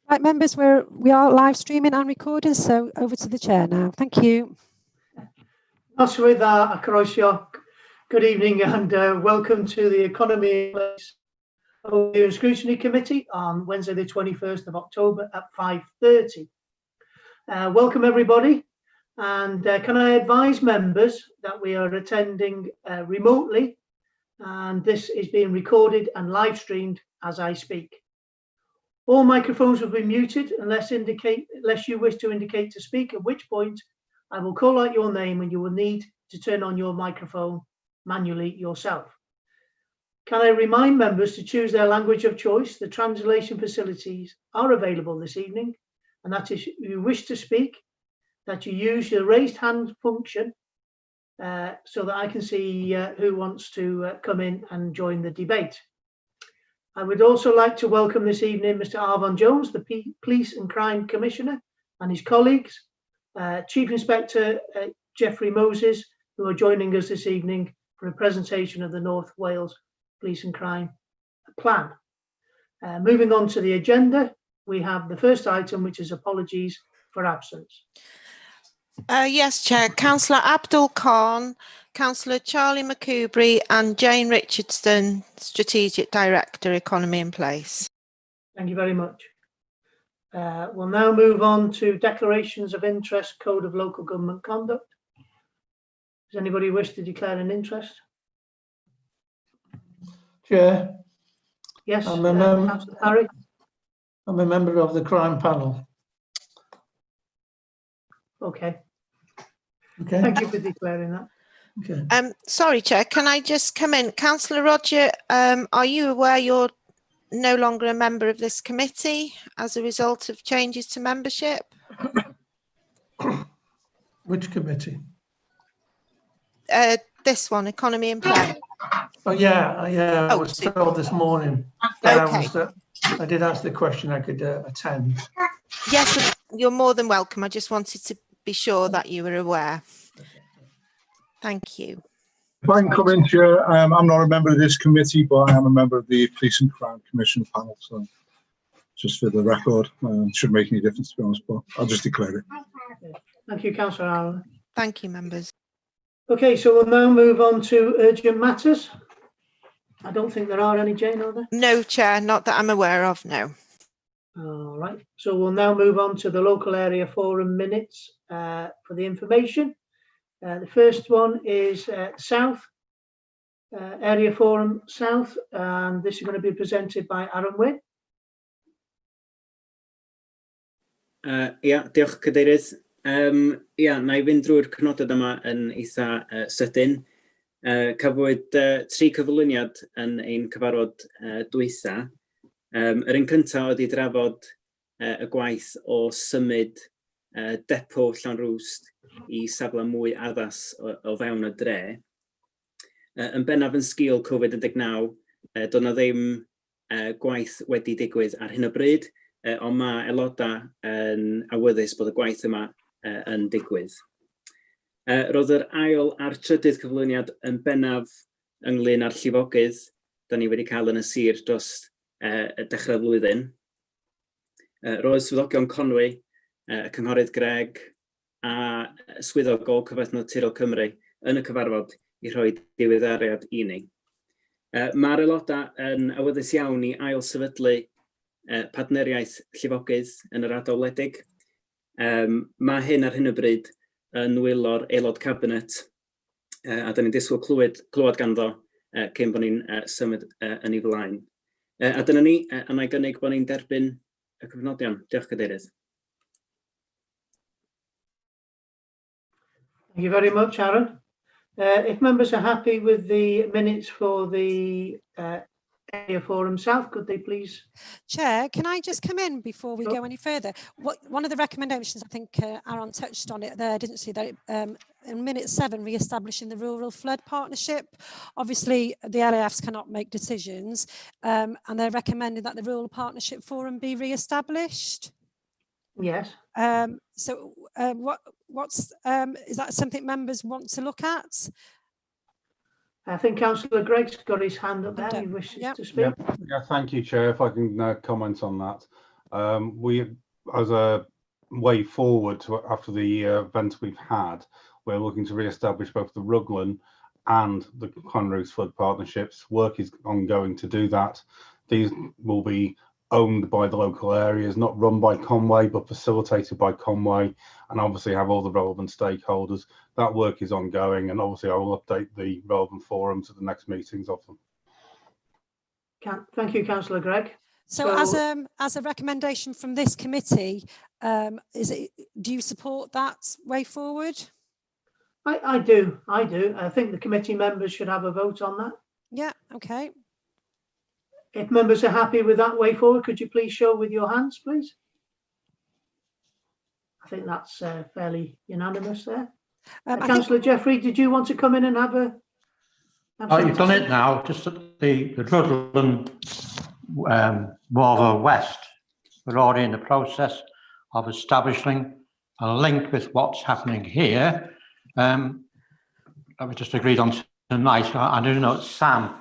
Right, members, we are live streaming and recording, so over to the chair now. Thank you. Good evening and welcome to the Economy Overview and Scrutiny Committee on Wednesday the 21st of October at 5:30. Welcome everybody, and can I advise members that we are attending remotely, and this is being recorded and live streamed as I speak. All microphones will be muted unless you wish to indicate to speak, at which point I will call out your name and you will need to turn on your microphone manually yourself. Can I remind members to choose their language of choice? The translation facilities are available this evening, and that is, if you wish to speak, that you use your raised hand function so that I can see who wants to come in and join the debate. I would also like to welcome this evening Mr. Arvon Jones, the Police and Crime Commissioner, and his colleagues, Chief Inspector Geoffrey Moses, who are joining us this evening for a presentation of the North Wales Police and Crime Plan. Moving on to the agenda, we have the first item, which is apologies for absence. Yes, Chair. Councillor Abdul Khan, Councillor Charlie McCoubry and Jane Richardson, Strategic Director, Economy in Place. Thank you very much. We'll now move on to declarations of interest, Code of Local Government Conduct. Does anybody wish to declare an interest? Chair. Yes, Councillor Harry. I'm a member of the crime panel. Okay. Okay. Thank you for declaring that. Okay. Sorry, Chair, can I just come in? Councillor Roger, are you aware you're no longer a member of this committee as a result of changes to membership? Which committee? This one, Economy in Play. Oh yeah, I was told this morning. Okay. I did ask the question I could attend. Yes, you're more than welcome. I just wanted to be sure that you were aware. Thank you. If I can come in, Chair, I'm not a member of this committee, but I am a member of the Police and Crime Commission panel. So, just for the record, it shouldn't make any difference, to be honest, but I'll just declare it. Thank you, Councillor Allen. Thank you, members. Okay, so we'll now move on to urgent matters. I don't think there are any, Jane, are there? No, Chair, not that I'm aware of, no. All right, so we'll now move on to the local area forum minutes for the information. The first one is South, Area Forum South, and this is going to be presented by Aaron Wynne. Diolch Cadeirydd. Na I fynd drwy'r cynodod yma yn eitha sydyn. Cafwyd 3 cyflwyniad yn ein cyfarfod dwytha. Yr un cyntaf oedd i drafod y gwaith o symud depo Llanrwst i safle mwy addas o fewn y dre. Yn bennaf yn sgil Covid-19, doedd na ddim gwaith wedi digwydd ar hyn o bryd, ond mae aelodau yn awyddus bod y gwaith yma yn digwydd. Roedd yr ail a'r trydydd cyflwyniad yn bennaf ynglyn â'r llifogydd da ni wedi cael yn y sir dros dechrau'r flwyddyn. Roedd swyddogion Conwy, y cynghorydd Greg a swyddog o Cyfath Naturiol Cymru yn y cyfarfod i rhoi diweddariad i ni. Mae'r aelodau yn awyddus iawn i ail sefydlu partneriaeth llifogydd yn yr ardal wledig. Mae hyn ar hyn o bryd yn wylo'r aelod cabinet a da ni'n disgwyl clywed ganddo cyn bod ni'n symud yn ei flaen. A dyna ni, a na i gynnig bod ni'n derbyn y cyfnodion. Diolch Cadeirydd. Thank you very much, Aaron. If members are happy with the minutes for the Area Forum South, could they please? Chair, can I just come in before we Sure. go any further? One of the recommendations, I think Aaron touched on it there, didn't she? That in minute 7, re-establishing the Rural Flood Partnership. Obviously, the LAFs cannot make decisions, and they're recommending that the Rural Partnership Forum be re-established. Yes. So, is that something members want to look at? I think Councillor Gregg's got his hand up there. He wishes to speak. Yeah, thank you, Chair. If I can comment on that. We, as a way forward after the event we've had, we're looking to re-establish both the Ruglan and the Conroe's Flood Partnerships. Work is ongoing to do that. These will be owned by the local areas, not run by Conway, but facilitated by Conway, and obviously have all the relevant stakeholders. That work is ongoing, and obviously I will update the relevant forums at the next meetings of them. Thank you, Councillor Gregg. So as a recommendation from this committee, do you support that way forward? I do. I think the committee members should have a vote on that. Yeah, okay. If members are happy with that way forward, could you please show with your hands, please? I think that's fairly unanimous there. Councillor Jeffrey, did you want to come in and have a... You've done it now, just at the Rutland Morva West. We're already in the process of establishing a link with what's happening here. That we just agreed on tonight. I do know that Sam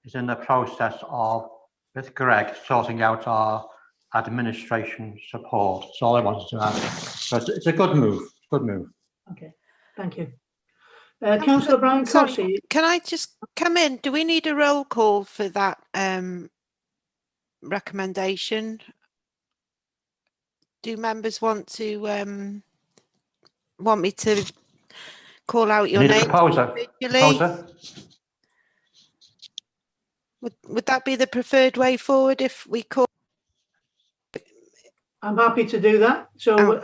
is in the process of, with Greg, sorting out our administration support. That's all I wanted to add. So it's a good move. Good move. Okay, thank you. Councillor Brian Cossey. Can I just come in? Do we need a roll call for that recommendation? Do members want me to call out your name? Proposer. Would that be the preferred way forward if we call? I'm happy to do that. So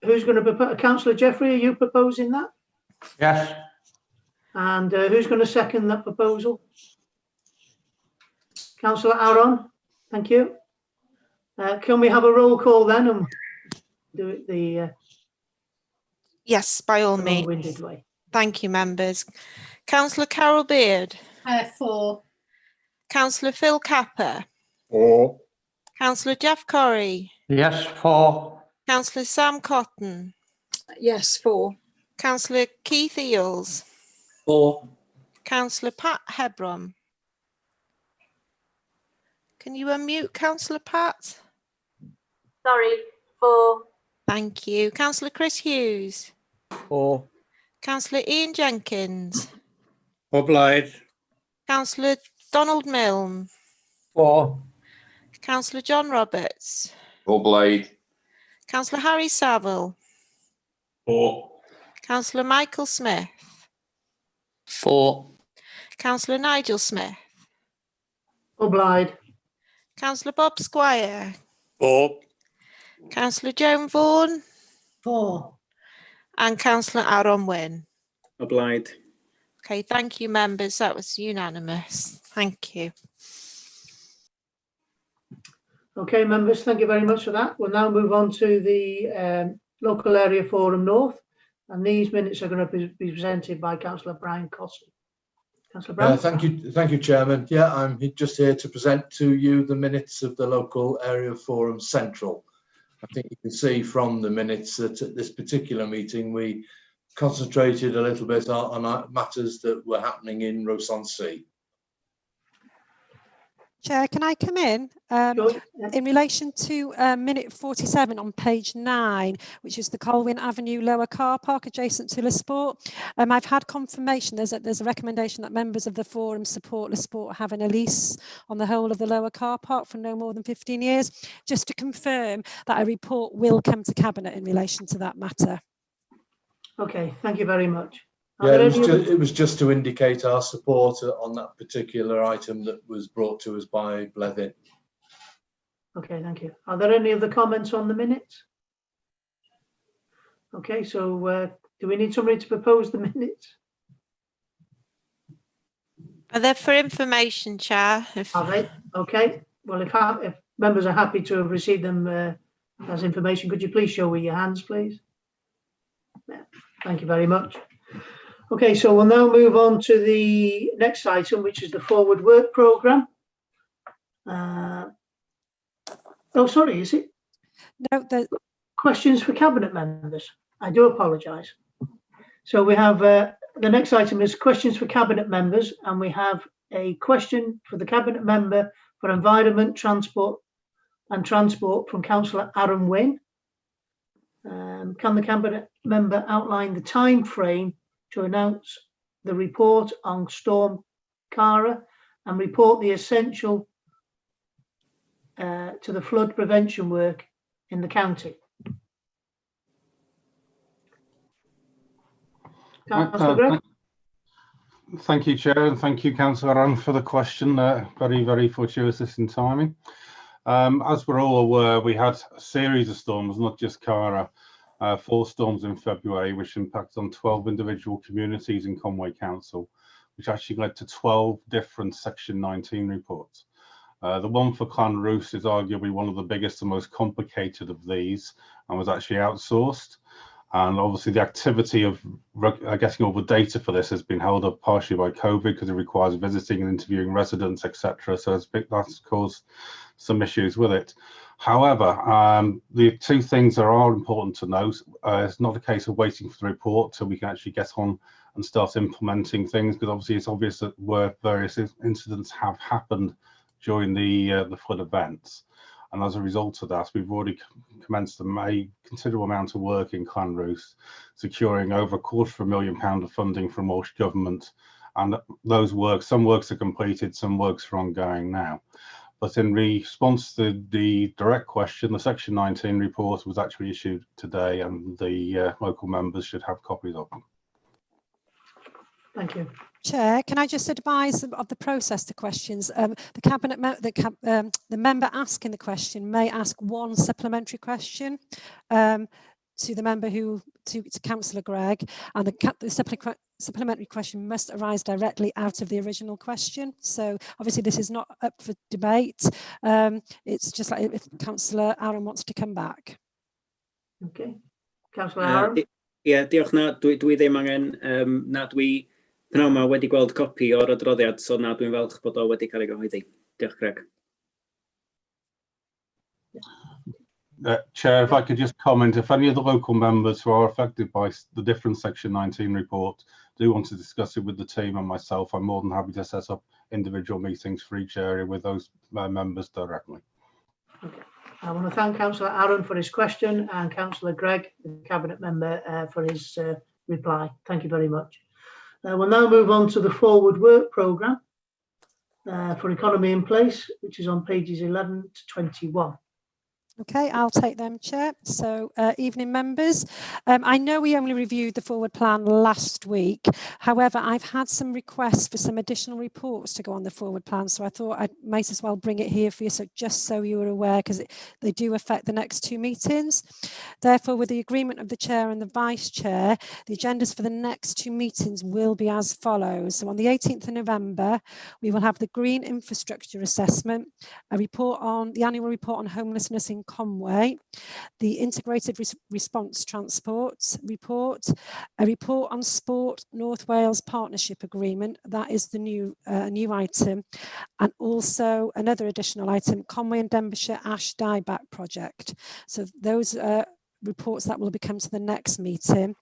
who's going to propose? Councillor Jeffrey, are you proposing that? Yes. And who's going to second that proposal? Councillor Aaron, thank you. Can we have a roll call then and do it the yes, by all means. way? Thank you, members. Councillor Carol Beard. For. Councillor Phil Capper. For. Councillor Jeff Corrie. Yes, for. Councillor Sam Cotton. Yes, for. Councillor Keith Eales. For. Councillor Pat Hebron. Can you unmute Councillor Pat? Sorry, for. Thank you. Councillor Chris Hughes. For. Councillor Ian Jenkins. Obliged. Councillor Donald Milne. For. Councillor John Roberts. Obliged. Councillor Harry Saville. For. Councillor Michael Smith. For. Councillor Nigel Smith. Obliged. Councillor Bob Squire. For. Councillor Joan Vaughan. For. And Councillor Aaron Wynne. Obliged. Okay, thank you, members. That was unanimous. Thank you. Okay, members, thank you very much for that. We'll now move on to the Local Area Forum North, and these minutes are going to be presented by Councillor Brian Cossey. Councillor Brown. Thank you, Chairman. Yeah, I'm just here to present to you the minutes of the Local Area Forum Central. I think you can see from the minutes that at this particular meeting we concentrated a little bit on matters that were happening in Ross-on-Sea. Chair, can I come in? Sure. In relation to minute 47 on page 9, which is the Colwyn Avenue lower car park adjacent to Lesport. I've had confirmation there's a recommendation that members of the forum support Lesport having a lease on the whole of the lower car park for no more than 15 years. Just to confirm that a report will come to Cabinet in relation to that matter. Okay, thank you very much. Yeah, it was just to indicate our support on that particular item that was brought to us by Blevin. Okay, thank you. Are there any other comments on the minutes? Okay, so do we need somebody to propose the minutes? They're for information, Chair. Are they? Okay. Well, if members are happy to have received them as information, could you please show with your hands, please? Yeah, thank you very much. Okay, so we'll now move on to the next item, which is the forward work programme. Oh, sorry, is it? No, the Questions for cabinet members. I do apologise. So we have the next item is questions for cabinet members, and we have a question for the cabinet member for environment, transport from Councillor Aaron Wynne. Can the cabinet member outline the time frame to announce the report on Storm Cara and report the essential to the flood prevention work in the county? Councillor Gregg? Thank you, Chair, and thank you, Councillor Aaron, for the question. Very, very fortuitous in timing. As we're all aware, we had a series of storms, not just Cara, 4 storms in February, which impacted on 12 individual communities in Conway Council, which actually led to 12 different Section 19 reports. The one for Clonroost is arguably one of the biggest and most complicated of these, and was actually outsourced. And obviously the activity of getting all the data for this has been held up partially by COVID because it requires visiting and interviewing residents, etc. So that's caused some issues with it. However, the 2 things that are important to note, it's not a case of waiting for the report till we can actually get on and start implementing things, because obviously it's obvious that where various incidents have happened during the flood events. And as a result of that, we've already commenced a considerable amount of work in Clonroost, securing over £250,000 of funding from Welsh Government. And those works, some works are completed, some works are ongoing now. But in response to the direct question, the Section 19 report was actually issued today, and the local members should have copies of them. Thank you. Chair, can I just advise of the process to questions? The member asking the question may ask 1 supplementary question to the member to Councillor Gregg, and the supplementary question must arise directly out of the original question. So obviously this is not up for debate. It's just like if Councillor Aaron wants to come back. Okay. Councillor Aaron? Ie, diolch na. Dwi ddim angen, na dwi pnawn yma wedi gweld copi o'r adroddiad, so na dwi'n falch bod o wedi cael ei gyhoeddi. Diolch, Greg. Chair, if I could just comment, if any of the local members who are affected by the different Section 19 report do want to discuss it with the team and myself, I'm more than happy to set up individual meetings for each area with those members directly. Okay. I want to thank Councillor Aaron for his question and Councillor Gregg, the Cabinet member, for his reply. Thank you very much. We'll now move on to the forward work programme for Economy in Place, which is on pages 11 to 21. Okay, I'll take them, Chair. So, evening members. I know we only reviewed the forward plan last week. However, I've had some requests for some additional reports to go on the forward plan. So I thought I might as well bring it here for you, so just so you were aware, because they do affect the next 2 meetings. Therefore, with the agreement of the Chair and the Vice Chair, the agendas for the next 2 meetings will be as follows. So on the 18th of November, we will have the Green Infrastructure Assessment, a report on the annual report on homelessness in Conway, the Integrated Response Transport report, a report on Sport North Wales Partnership Agreement, that is the new item, and also another additional item, Conway and Denbighshire Ash Dieback Project. So those reports that will become to the next meeting.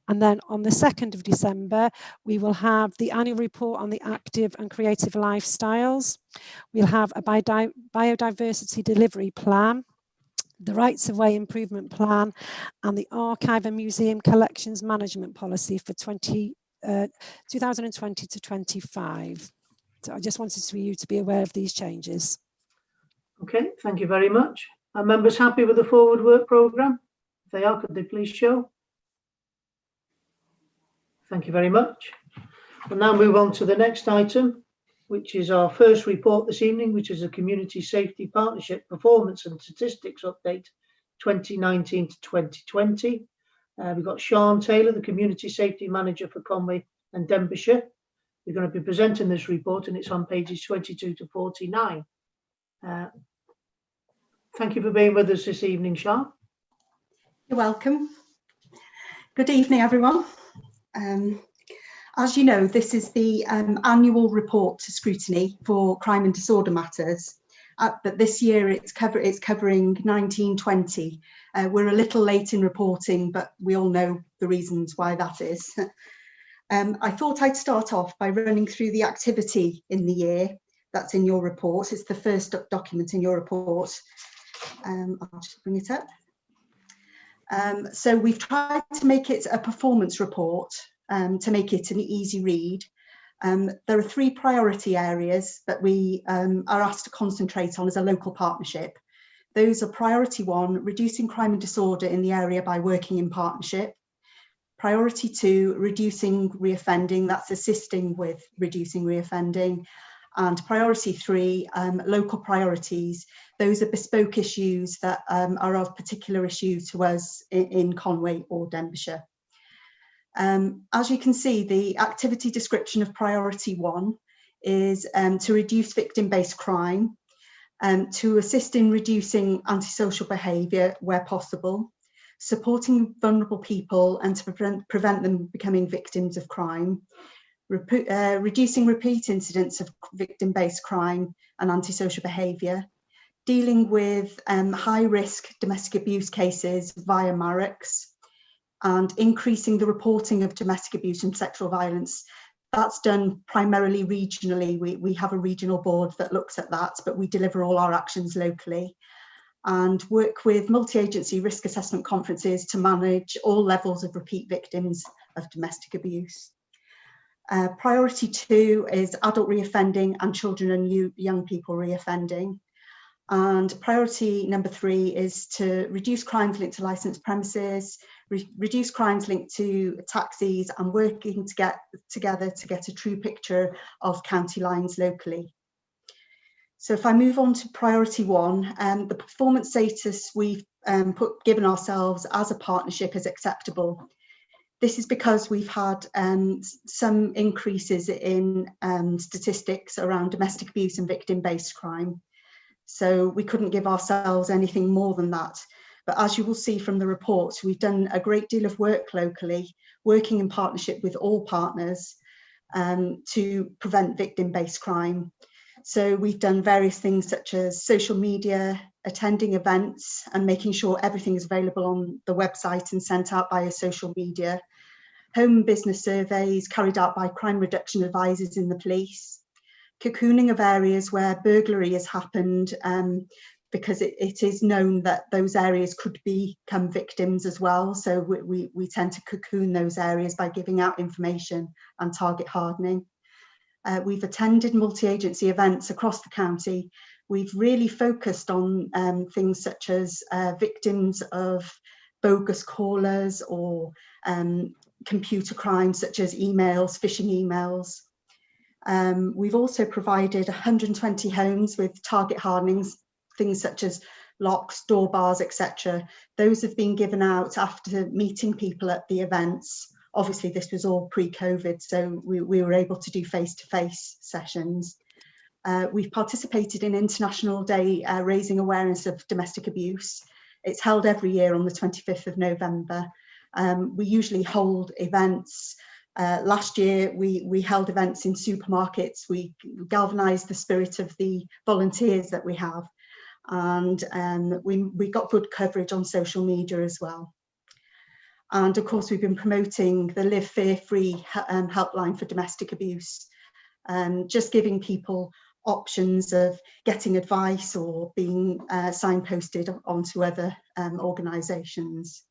And then on the 2nd of December, we will have the annual report on the active and creative lifestyles. We'll have a biodiversity delivery plan, the Rights of Way Improvement Plan, and the Archive and Museum Collections Management Policy for 2020 to 25. So I just wanted you to be aware of these changes. Okay, thank you very much. Are members happy with the forward work programme? If they are, could they please show? Thank you very much. We'll now move on to the next item, which is our first report this evening, which is a Community Safety Partnership Performance and Statistics Update 2019 to 2020. We've got Sean Taylor, the Community Safety Manager for Conway and Denbighshire, We're going to be presenting this report, and it's on pages 22 to 49. Thank you for being with us this evening, Sian. You're welcome. Good evening, everyone. As you know, this is the annual report to scrutiny for crime and disorder matters, but this year it's covering 1920. We're a little late in reporting, but we all know the reasons why that is. I thought I'd start off by running through the activity in the year that's in your report. It's the first document in your report. I'll just bring it up. So we've tried to make it a performance report to make it an easy read. There are 3 priority areas that we are asked to concentrate on as a local partnership. Those are priority 1, reducing crime and disorder in the area by working in partnership. Priority 2, reducing reoffending, that's assisting with reducing reoffending. And priority 3, local priorities. Those are bespoke issues that are of particular issue to us in Conway or Denbighshire. As you can see, the activity description of priority 1 is to reduce victim-based crime, to assist in reducing antisocial behaviour where possible, supporting vulnerable people and to prevent them becoming victims of crime, reducing repeat incidents of victim-based crime and antisocial behaviour, dealing with high-risk domestic abuse cases via MARICs, and increasing the reporting of domestic abuse and sexual violence. That's done primarily regionally. We have a regional board that looks at that, but we deliver all our actions locally, and work with multi-agency risk assessment conferences to manage all levels of repeat victims of domestic abuse. Priority 2 is adult reoffending and children and young people reoffending. And priority number 3 is to reduce crimes linked to licensed premises, reduce crimes linked to taxis, and working together to get a true picture of county lines locally. So if I move on to priority 1, the performance status we've given ourselves as a partnership is acceptable. This is because we've had some increases in statistics around domestic abuse and victim-based crime. So we couldn't give ourselves anything more than that. But as you will see from the report, we've done a great deal of work locally, working in partnership with all partners to prevent victim-based crime. So we've done various things such as social media, attending events and making sure everything is available on the website and sent out via social media, home and business surveys carried out by crime reduction advisors in the police, cocooning of areas where burglary has happened because it is known that those areas could become victims as well. So we tend to cocoon those areas by giving out information and target hardening. We've attended multi-agency events across the county. We've really focused on things such as victims of bogus callers or computer crimes such as emails, phishing emails. We've also provided 120 homes with target hardenings, things such as locks, door bars, etc. Those have been given out after meeting people at the events. Obviously, this was all pre-COVID, so we were able to do face-to-face sessions. We've participated in International Day raising awareness of domestic abuse. It's held every year on the 25th of November. We usually hold events. Last year, we held events in supermarkets. We galvanised the spirit of the volunteers that we have. And we got good coverage on social media as well. And of course, we've been promoting the Live Fear Free helpline for domestic abuse, just giving people options of getting advice or being signposted onto other organisations.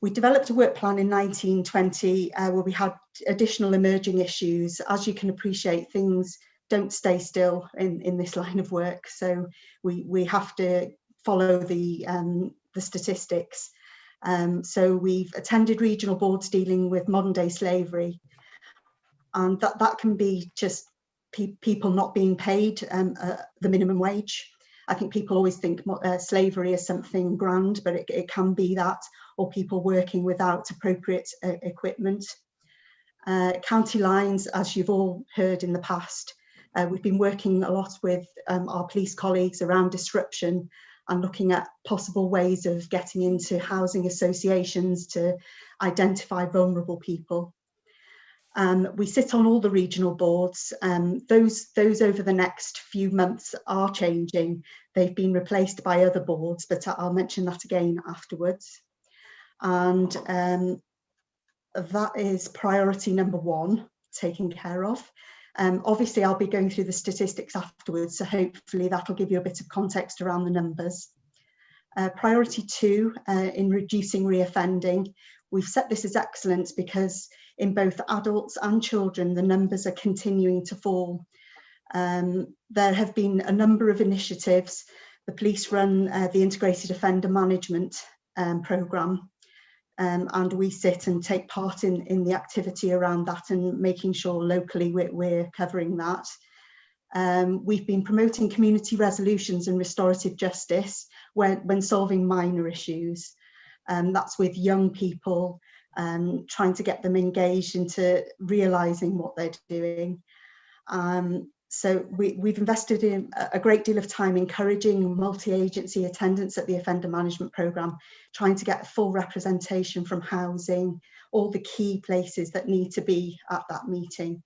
We developed a work plan in 1920 where we had additional emerging issues. As you can appreciate, things don't stay still in this line of work, so we have to follow the statistics. So we've attended regional boards dealing with modern day slavery, and that can be just people not being paid the minimum wage. I think people always think slavery is something grand, but it can be that, or people working without appropriate equipment. County lines, as you've all heard in the past, we've been working a lot with our police colleagues around disruption and looking at possible ways of getting into housing associations to identify vulnerable people. We sit on all the regional boards. Those over the next few months are changing. They've been replaced by other boards, but I'll mention that again afterwards. And that is priority number 1, taken care of. Obviously, I'll be going through the statistics afterwards, so hopefully that'll give you a bit of context around the numbers. Priority 2, in reducing reoffending, we've set this as excellence because in both adults and children, the numbers are continuing to fall. There have been a number of initiatives. The police run the Integrated Offender Management programme, and we sit and take part in the activity around that and making sure locally we're covering that. We've been promoting community resolutions and restorative justice when solving minor issues. That's with young people, trying to get them engaged into realising what they're doing. So we've invested in a great deal of time encouraging multi-agency attendance at the Offender Management Programme, trying to get full representation from housing, all the key places that need to be at that meeting.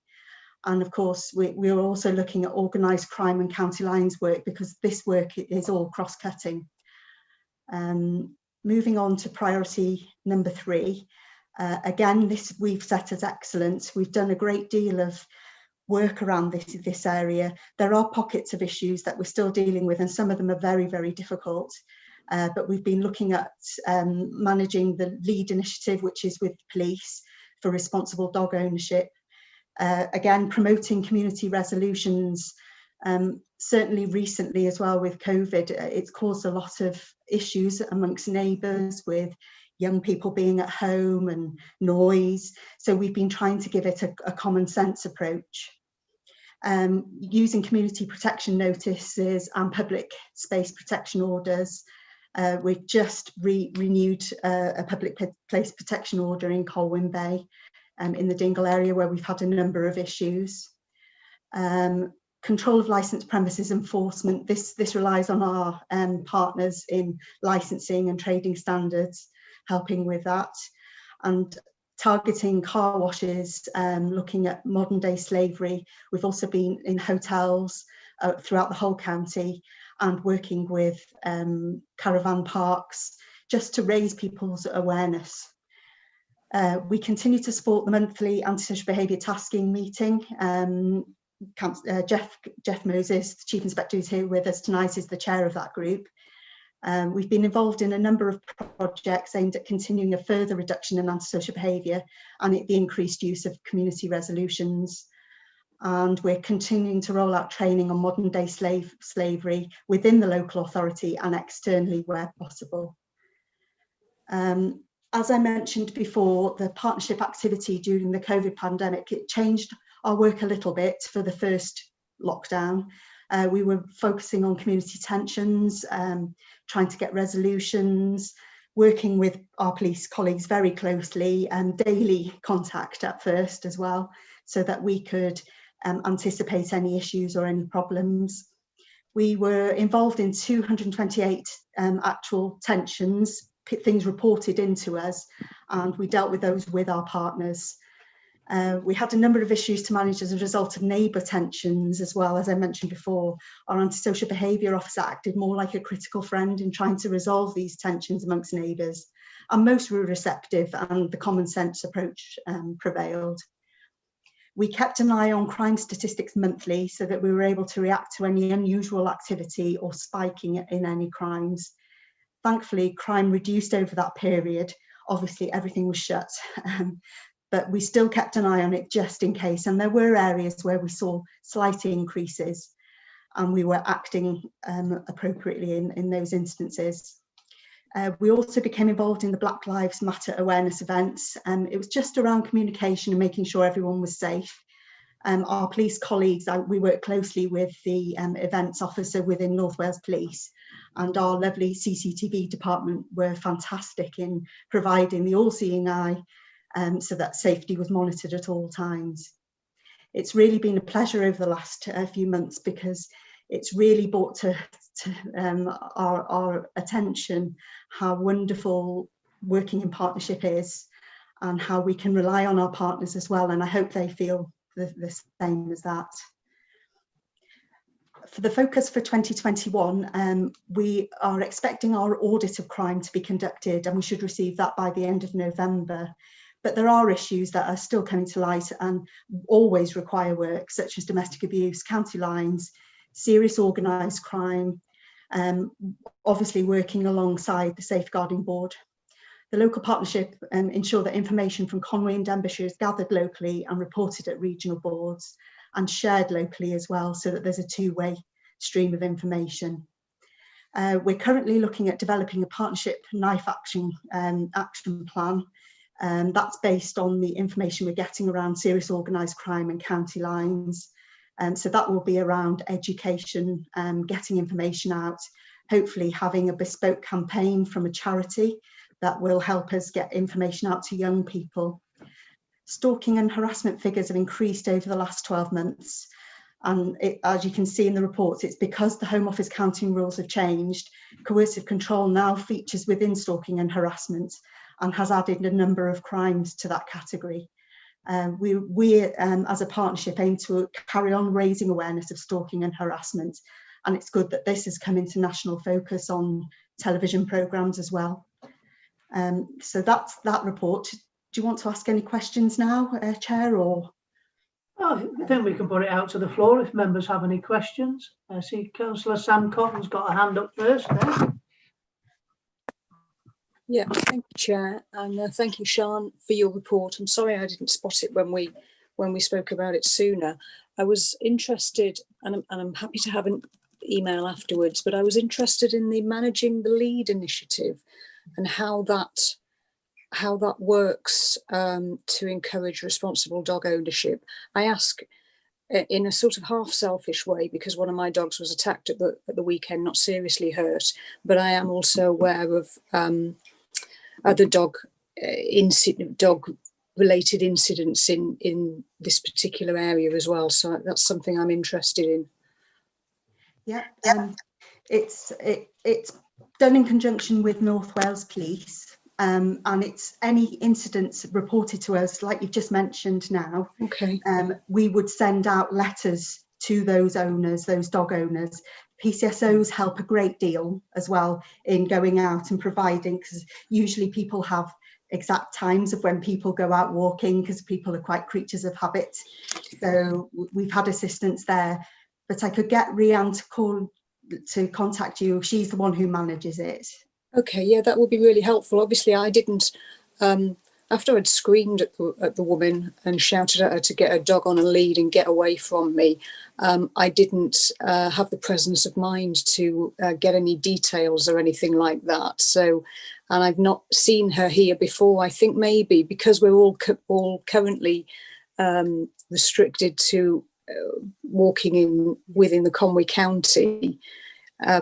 And of course, we're also looking at organised crime and county lines work because this work is all cross-cutting. Moving on to priority number 3. Again, this we've set as excellent. We've done a great deal of work around this area. There are pockets of issues that we're still dealing with, and some of them are very, very difficult. But we've been looking at managing the lead initiative, which is with police for responsible dog ownership. Again, promoting community resolutions. Certainly recently as well with COVID, it's caused a lot of issues amongst neighbours with young people being at home and noise. So we've been trying to give it a common sense approach. Using community protection notices and public space protection orders. We've just renewed a public place protection order in Colwyn Bay in the Dingle area where we've had a number of issues. Control of licensed premises enforcement. This relies on our partners in licensing and trading standards, helping with that. And targeting car washes, looking at modern day slavery. We've also been in hotels throughout the whole county and working with caravan parks just to raise people's awareness. We continue to support the monthly antisocial behaviour tasking meeting. Jeff Moses, the Chief Inspector, who's here with us tonight, is the chair of that group. We've been involved in a number of projects aimed at continuing a further reduction in antisocial behaviour and the increased use of community resolutions. And we're continuing to roll out training on modern day slavery within the local authority and externally where possible. As I mentioned before, the partnership activity during the COVID pandemic, it changed our work a little bit for the first lockdown. We were focusing on community tensions, trying to get resolutions, working with our police colleagues very closely and daily contact at first as well, so that we could anticipate any issues or any problems. We were involved in 228 actual tensions, things reported into us, and we dealt with those with our partners. We had a number of issues to manage as a result of neighbour tensions as well. As I mentioned before, our antisocial behaviour officer acted more like a critical friend in trying to resolve these tensions amongst neighbours, and most were receptive and the common sense approach prevailed. We kept an eye on crime statistics monthly so that we were able to react to any unusual activity or spiking in any crimes. Thankfully, crime reduced over that period. Obviously, everything was shut. But we still kept an eye on it just in case. And there were areas where we saw slight increases and we were acting appropriately in those instances. We also became involved in the Black Lives Matter awareness events. It was just around communication and making sure everyone was safe. Our police colleagues, we work closely with the events officer within North Wales Police, and our lovely CCTV department were fantastic in providing the all-seeing eye so that safety was monitored at all times. It's really been a pleasure over the last few months, because it's really brought to our attention how wonderful working in partnership is, and how we can rely on our partners as well. And I hope they feel the same as that. For the focus for 2021, we are expecting our audit of crime to be conducted, and we should receive that by the end of November. But there are issues that are still coming to light and always require work, such as domestic abuse, county lines, serious organised crime, obviously working alongside the Safeguarding Board. The local partnership ensure that information from Conwy and Denbighshire is gathered locally and reported at regional boards, and shared locally as well, so that there's a two-way stream of information. We're currently looking at developing a partnership knife action plan. That's based on the information we're getting around serious organised crime and county lines. So that will be around education, getting information out, hopefully having a bespoke campaign from a charity that will help us get information out to young people. Stalking and harassment figures have increased over the last 12 months. And as you can see in the reports, it's because the Home Office counting rules have changed. Coercive control now features within stalking and harassment, and has added a number of crimes to that category. We as a partnership aim to carry on raising awareness of stalking and harassment, and it's good that this has come into national focus on television programmes as well. So that's that report. Do you want to ask any questions now, Chair? Or I think we can put it out to the floor if members have any questions. I see Councillor Sam Cotton's got a hand up first there. Yeah, thank you, Chair, and thank you, Sian, for your report. I'm sorry I didn't spot it when we spoke about it sooner. I was interested, and I'm happy to have an email afterwards, but I was interested in the Managing the Lead initiative and how that works to encourage responsible dog ownership. I ask in a sort of half selfish way, because one of my dogs was attacked at the weekend, not seriously hurt, but I am also aware of other dog related incidents in this particular area as well. So that's something I'm interested in. Yeah, it's done in conjunction with North Wales Police, and it's any incidents reported to us, like you've just mentioned now. Okay. We would send out letters to those owners, those dog owners. PCSOs help a great deal as well in going out and providing, because usually people have exact times of when people go out walking, because people are quite creatures of habit. So we've had assistance there, but I could get Rhiannon to contact you. She's the one who manages it. Okay, yeah, that would be really helpful. Obviously, I didn't, after I'd screamed at the woman and shouted at her to get her dog on a lead and get away from me, I didn't have the presence of mind to get any details or anything like that. So, and I've not seen her here before. I think maybe because we're all currently restricted to walking within the Conwy County,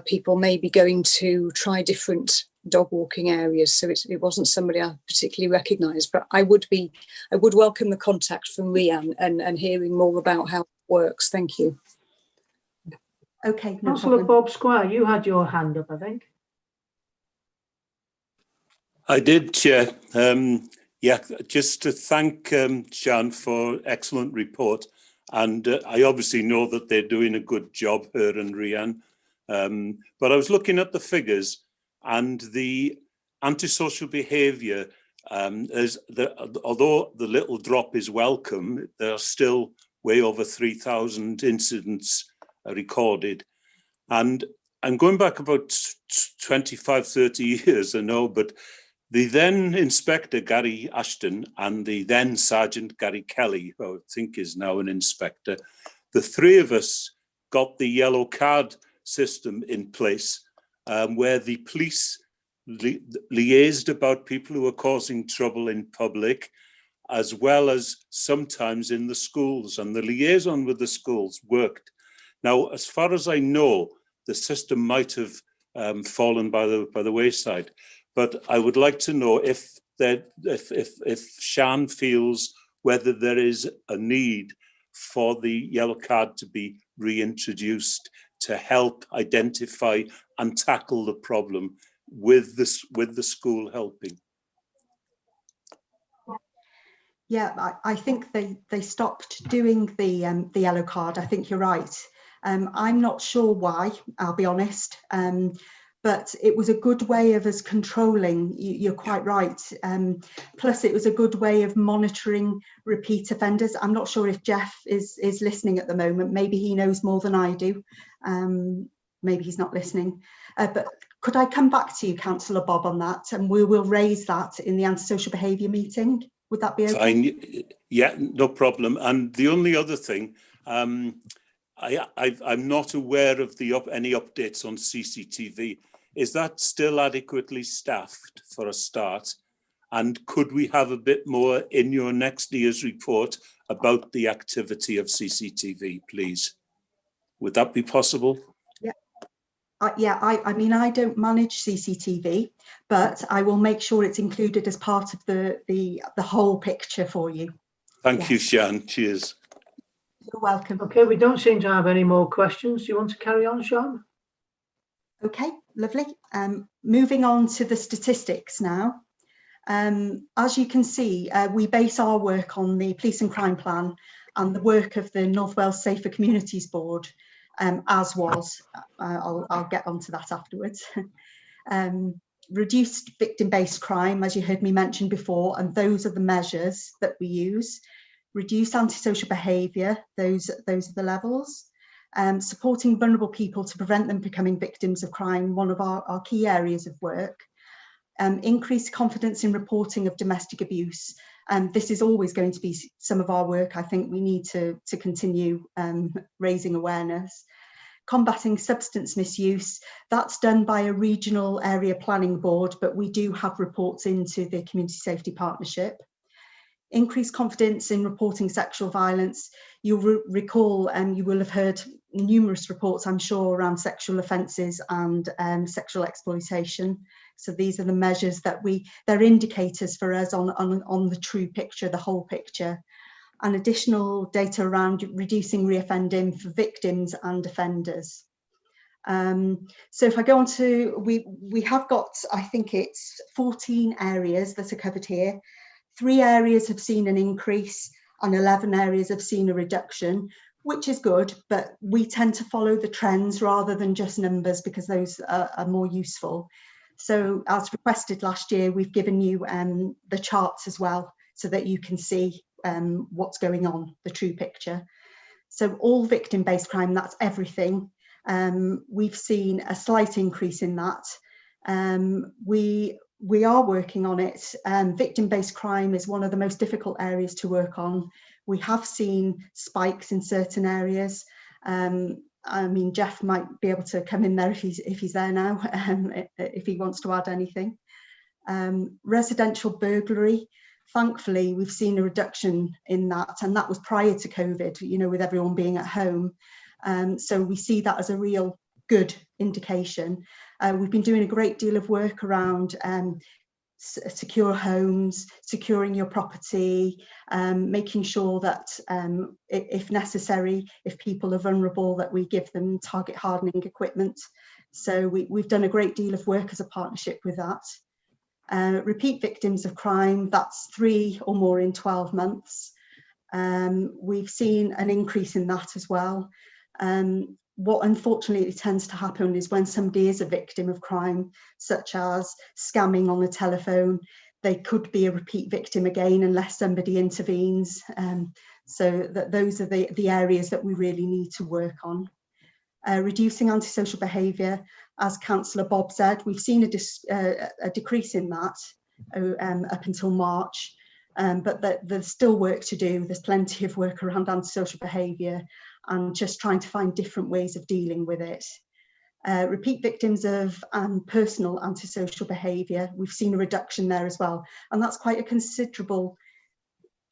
people may be going to try different dog walking areas, so it wasn't somebody I particularly recognised, but I would welcome the contact from Rhiannon and hearing more about how it works. Thank you. Okay, no Councillor problem. Bob Squire, you had your hand up, I think. I did, Chair. Yeah, just to thank Sian for excellent report, and I obviously know that they're doing a good job, her and Rhiannon. But I was looking at the figures, and the antisocial behaviour, although the little drop is welcome, there are still way over 3,000 incidents recorded. And I'm going back about 25, 30 years, I know, but the then Inspector Gary Ashton and the then Sergeant Gary Kelly, who I think is now an inspector, the three of us got the yellow card system in place, where the police liaised about people who were causing trouble in public, as well as sometimes in the schools, and the liaison with the schools worked. Now, as far as I know, the system might have fallen by the wayside, but I would like to know if that if Sian feels whether there is a need for the yellow card to be reintroduced to help identify and tackle the problem with the school helping. Yeah, I think they stopped doing the yellow card. I think you're right. I'm not sure why, I'll be honest. But it was a good way of us controlling, you're quite right. Plus it was a good way of monitoring repeat offenders. I'm not sure if Jeff is listening at the moment. Maybe he knows more than I do. Maybe he's not listening. But could I come back to you, Councillor Bob, on that? And we will raise that in the antisocial behaviour meeting. Would that be okay? Fine. Yeah, no problem. And the only other thing, I'm not aware of any updates on CCTV. Is that still adequately staffed for a start? And could we have a bit more in your next year's report about the activity of CCTV, please? Would that be possible? Yeah, I mean, I don't manage CCTV, but I will make sure it's included as part of the whole picture for you. Thank you, Sian. Cheers. You're welcome. Okay, we don't seem to have any more questions. Do you want to carry on, Sian? Okay, lovely. Moving on to the statistics now. As you can see, we base our work on the Police and Crime Plan and the work of the North Wales Safer Communities Board, as was. I'll get onto that afterwards. Reduced victim-based crime, as you heard me mention before, and those are the measures that we use. Reduced antisocial behaviour, those are the levels. Supporting vulnerable people to prevent them becoming victims of crime, one of our key areas of work. Increased confidence in reporting of domestic abuse. This is always going to be some of our work. I think we need to continue raising awareness. Combating substance misuse, that's done by a regional area planning board, but we do have reports into the Community Safety Partnership. Increased confidence in reporting sexual violence. You'll recall, you will have heard numerous reports, I'm sure, around sexual offences and sexual exploitation. So these are the measures that they're indicators for us on the true picture, the whole picture. And additional data around reducing reoffending for victims and offenders. So if I go on to, we have got, I think it's 14 areas that are covered here. 3 areas have seen an increase and 11 areas have seen a reduction, which is good, but we tend to follow the trends rather than just numbers because those are more useful. So as requested last year, we've given you the charts as well so that you can see what's going on, the true picture. So all victim-based crime, that's everything. We've seen a slight increase in that. We are working on it. Victim-based crime is one of the most difficult areas to work on. We have seen spikes in certain areas. I mean, Jeff might be able to come in there if he's there now, if he wants to add anything. Residential burglary, thankfully, we've seen a reduction in that, and that was prior to COVID, you know, with everyone being at home. So we see that as a real good indication. We've been doing a great deal of work around secure homes, securing your property, making sure that if necessary, if people are vulnerable, that we give them target hardening equipment. So we've done a great deal of work as a partnership with that. Repeat victims of crime, that's 3 or more in 12 months. We've seen an increase in that as well. What unfortunately tends to happen is when somebody is a victim of crime, such as scamming on the telephone, they could be a repeat victim again unless somebody intervenes. So those are the areas that we really need to work on. Reducing antisocial behaviour, as Councillor Bob said, we've seen a decrease in that up until March, but there's still work to do. There's plenty of work around antisocial behaviour and just trying to find different ways of dealing with it. Repeat victims of personal antisocial behaviour, we've seen a reduction there as well, and that's quite a considerable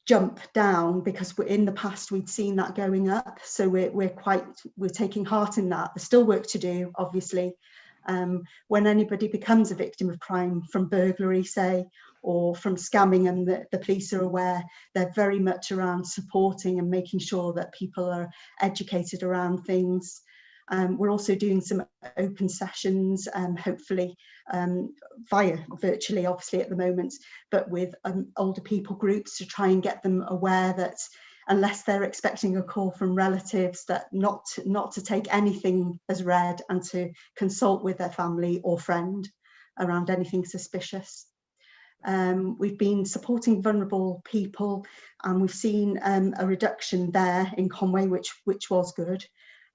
jump down because in the past we'd seen that going up, so we're taking heart in that. There's still work to do, obviously. When anybody becomes a victim of crime from burglary, say, or from scamming, and the police are aware. They're very much around supporting and making sure that people are educated around things. We're also doing some open sessions, hopefully via virtually, obviously at the moment, but with older people groups to try and get them aware that unless they're expecting a call from relatives, that not to take anything as read, and to consult with their family or friend around anything suspicious. We've been supporting vulnerable people, and we've seen a reduction there in Conway, which was good.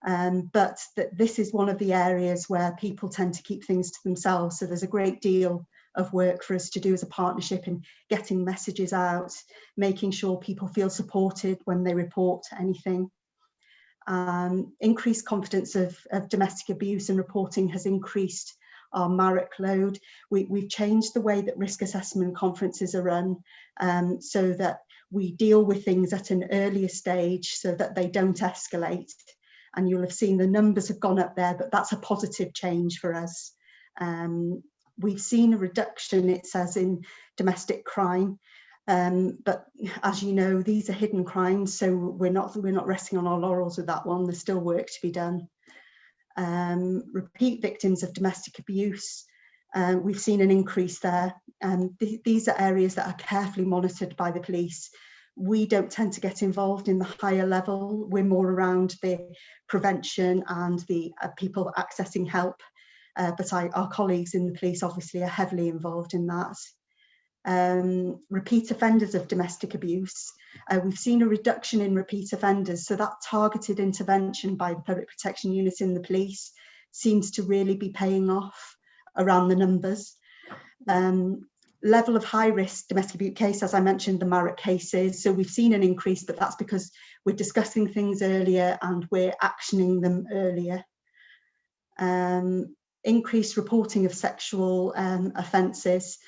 But this is one of the areas where people tend to keep things to themselves. So there's a great deal of work for us to do as a partnership in getting messages out, making sure people feel supported when they report anything. Increased confidence of domestic abuse and reporting has increased our MARIC load. We've changed the way that risk assessment conferences are run, so that we deal with things at an earlier stage so that they don't escalate. And you'll have seen the numbers have gone up there, but that's a positive change for us. We've seen a reduction, it says, in domestic crime, but as you know, these are hidden crimes, so we're not resting on our laurels with that one. There's still work to be done. Repeat victims of domestic abuse, we've seen an increase there. These are areas that are carefully monitored by the police. We don't tend to get involved in the higher level. We're more around the prevention and the people accessing help. But our colleagues in the police obviously are heavily involved in that. Repeat offenders of domestic abuse. We've seen a reduction in repeat offenders, so that targeted intervention by the public protection unit in the police seems to really be paying off around the numbers. Level of high risk domestic abuse case, as I mentioned, the MARIC cases. So we've seen an increase, but that's because we're discussing things earlier and we're actioning them earlier. Increased reporting of sexual offences.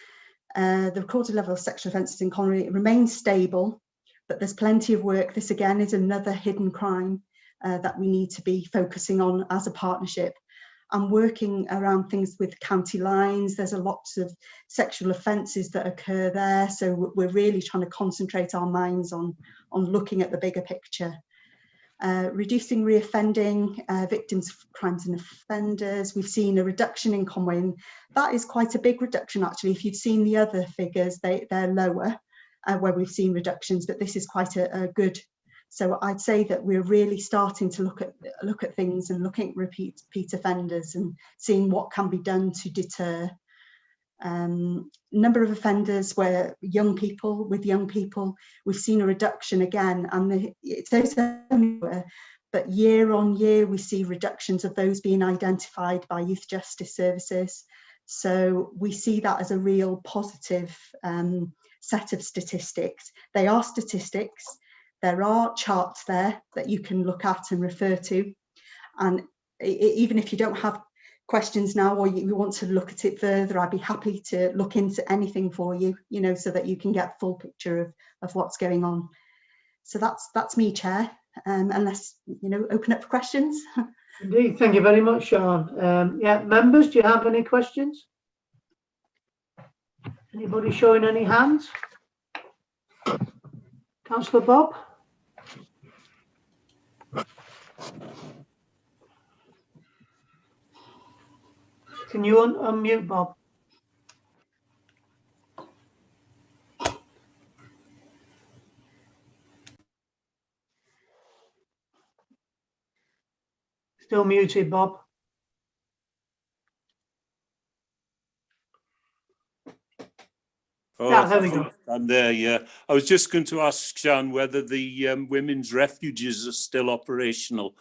The recorded level of sexual offences in Conway remains stable, but there's plenty of work. This again is another hidden crime that we need to be focusing on as a partnership. And working around things with county lines. There's a lots of sexual offences that occur there, so we're really trying to concentrate our minds on looking at the bigger picture. Reducing reoffending, victims of crimes and offenders. We've seen a reduction in Conway, and that is quite a big reduction actually. If you've seen the other figures, they're lower where we've seen reductions, but this is quite a good. So I'd say that we're really starting to look at things and looking at repeat offenders and seeing what can be done to deter. Number of offenders where young people, we've seen a reduction again, and it says everywhere, but year on year we see reductions of those being identified by youth justice services. So we see that as a real positive set of statistics. They are statistics. There are charts there that you can look at and refer to. And even if you don't have questions now, or you want to look at it further, I'd be happy to look into anything for you, so that you can get a full picture of what's going on. So that's me, Chair, unless, open up for questions. Indeed, thank you very much, Sean. Yeah, members, do you have any questions? Anybody showing any hands? Councillor Bob? Can you unmute, Bob? Still muted, Bob. Oh, Yeah, there we go. And there, yeah. I was just going to ask Sean whether the women's refuges are still operational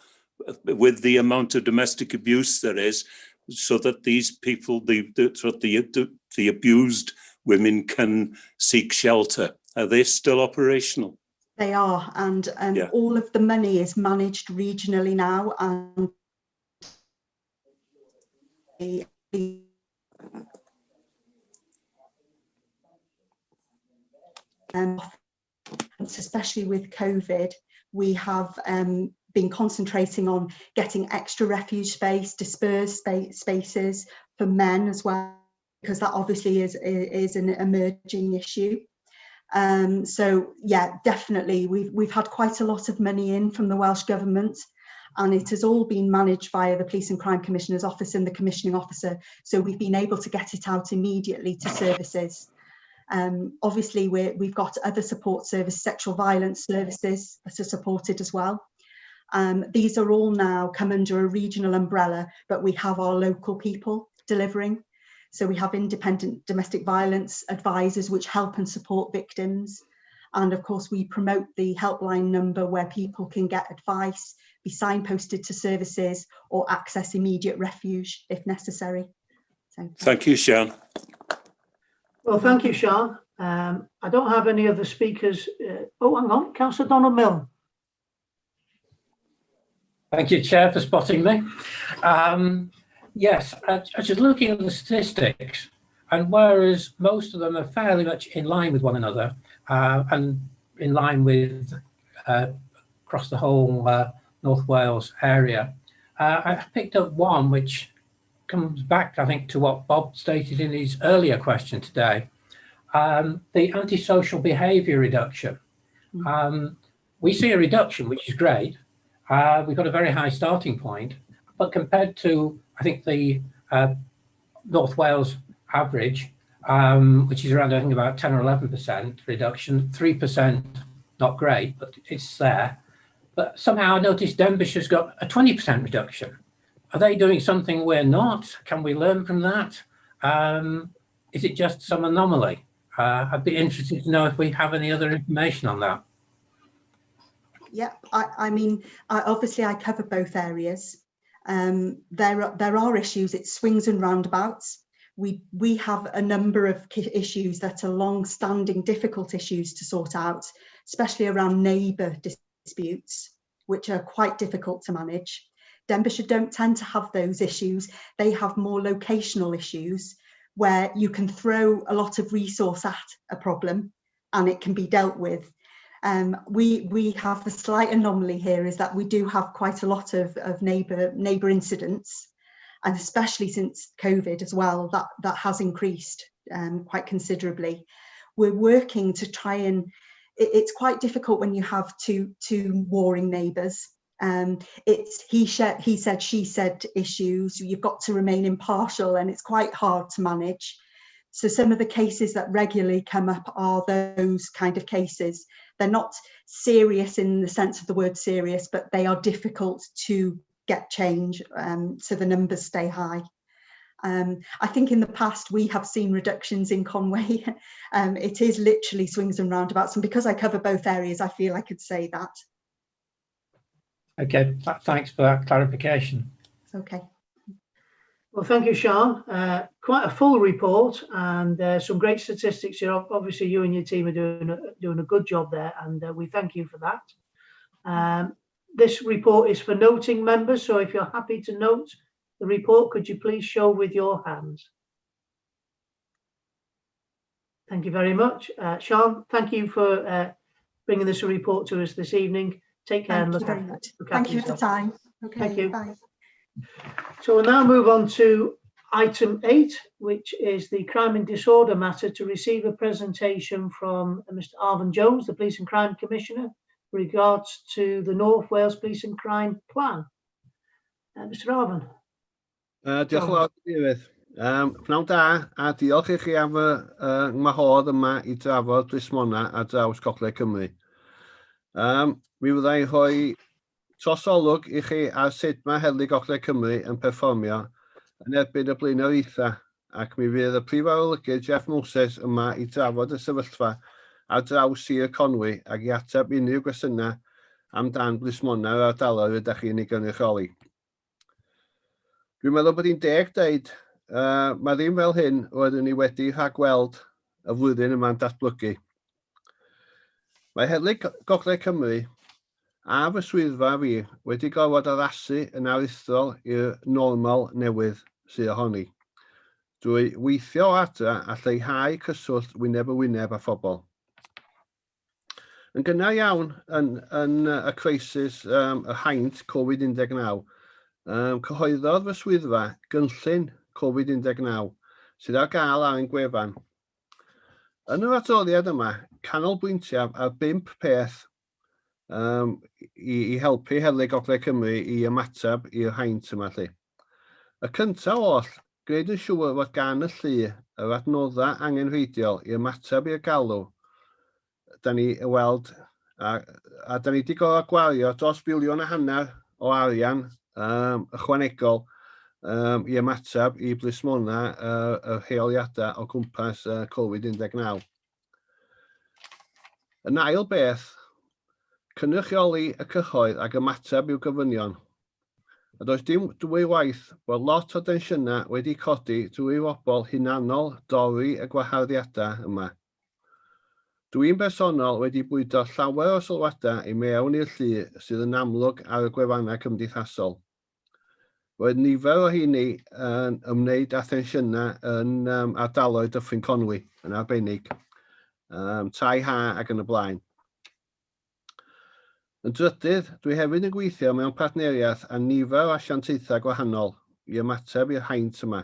with the amount of domestic abuse there is, so that these people, the abused women, can seek shelter. Are they still operational? They are, and all of the money is managed regionally now, and especially with COVID, we have been concentrating on getting extra refuge space, dispersed spaces for men as well. because that obviously is an emerging issue. So yeah, definitely we've had quite a lot of money in from the Welsh Government, and it has all been managed via the Police and Crime Commissioner's Office and the Commissioning Officer. So we've been able to get it out immediately to services. Obviously, we've got other support services, sexual violence services that are supported as well. These are all now come under a regional umbrella, but we have our local people delivering. So we have independent domestic violence advisors which help and support victims. And of course, we promote the helpline number where people can get advice, be signposted to services, or access immediate refuge if necessary. So, thank you, Sian. Well, thank you, Sian. I don't have any other speakers. Oh, hang on, Councillor Donald Milne. Thank you, Chair, for spotting me. Yes, I was just looking at the statistics, and whereas most of them are fairly much in line with one another and in line with across the whole North Wales area, I picked up one which comes back, I think, to what Bob stated in his earlier question today, the antisocial behaviour reduction. We see a reduction, which is great. We've got a very high starting point, but compared to, I think, the North Wales average, which is around, I think, about 10 or 11% reduction, 3%, not great, but it's there. But somehow I noticed Denbighshire's got a 20% reduction. Are they doing something we're not? Can we learn from that? Is it just some anomaly? I'd be interested to know if we have any other information on that. Yeah, I mean, obviously I cover both areas. There are issues, it swings and roundabouts. We have a number of issues that are long-standing difficult issues to sort out, especially around neighbour disputes, which are quite difficult to manage. Denbighshire don't tend to have those issues. They have more locational issues where you can throw a lot of resource at a problem and it can be dealt with. We have a slight anomaly here, is that we do have quite a lot of neighbour incidents, and especially since COVID as well, that has increased quite considerably. We're working to try and, it's quite difficult when you have two warring neighbours. It's he said, she said issues. You've got to remain impartial, and it's quite hard to manage. So some of the cases that regularly come up are those kind of cases. They're not serious in the sense of the word serious, but they are difficult to get change, so the numbers stay high. I think in the past we have seen reductions in Conway. It is literally swings and roundabouts, and because I cover both areas, I feel I could say that. Okay, thanks for that clarification. Okay. Well, thank you, Sian. Quite a full report, and some great statistics here. Obviously, you and your team are doing a good job there, and we thank you for that. This report is for noting members, so if you're happy to note the report, could you please show with your hands? Thank you very much. Sian, thank you for bringing this report to us this evening. Take care and look after yourself. Thank you for the time. Okay, thank you. Bye. So we'll now move on to item 8, which is the crime and disorder matter, to receive a presentation from Mr. Arvin Jones, the Police and Crime Commissioner, with regards to the North Wales Police and Crime Plan. Mr. Arvin. Diolch yn fawr, Cadeirydd. Pnawn da, a diolch i chi am y ngwahodd yma I drafod Lismona a draws Gogledd Cymru. Mi fyddai rhoi trosolwg I chi ar sut mae Heddlu Gogledd Cymru yn perfformio yn erbyn y blaenoriaethau, ac mi fydd y prif arolygydd Jeff Moses yma I drafod y sefyllfa ar draws Sir Conwy ac I ateb unrhyw gwestiynau amdan Lismona yr ardaloedd ydych chi'n ei gynrychioli. Dwi'n meddwl bod hi'n deg deud, mae ddim fel hyn roeddwn ni wedi rhagweld y flwyddyn yma'n datblygu. Mae Heddlu Gogledd Cymru a fy swyddfa fi wedi gorfod addasu yn aruthrol i'r normal newydd sydd ohoni, drwy weithio adra a lleihau cyswllt wyneb y wyneb â phobl. Yn gynnar iawn yn y crisis y haint Covid-19, cyhoeddodd fy swyddfa gynllun Covid-19 sydd ar gael ar ein gwefan. Yn yr adroddiad yma, canolbwyntiaf ar 5 peth i helpu heddlu Gogledd Cymru i ymateb i'r haint yma. Y cyntaf oll, gwneud yn siŵr fod gan y llu yr adnoddau angenrheidiol i ymateb i'r galw. Da ni weld, a da ni wedi gorfod gwario dros £1.5 biliwn o arian ychwanegol i ymateb i blismona y rheoliadau o gwmpas Covid-19. Yn ail beth, cynrychioli y cyhoedd ac ymateb i'w gofynion. A does dim dwy waith bod lot o densiynau wedi codi drwy bobl hunanol dorri y gwaharddiadau yma. Dwi'n bersonol wedi bwydo llawer o sylwadau i mewn i'r llu sydd yn amlwg ar y gwefannau cymdeithasol. Roedd nifer o heini yn ymwneud â thensiynau yn ardaloedd Dyffryn Conwy yn arbennig, Tai Ha ac yn y blaen. Yn drydydd, dwi hefyd yn gweithio mewn partneriaeth â nifer o asiantaethau gwahanol i ymateb i'r haint yma,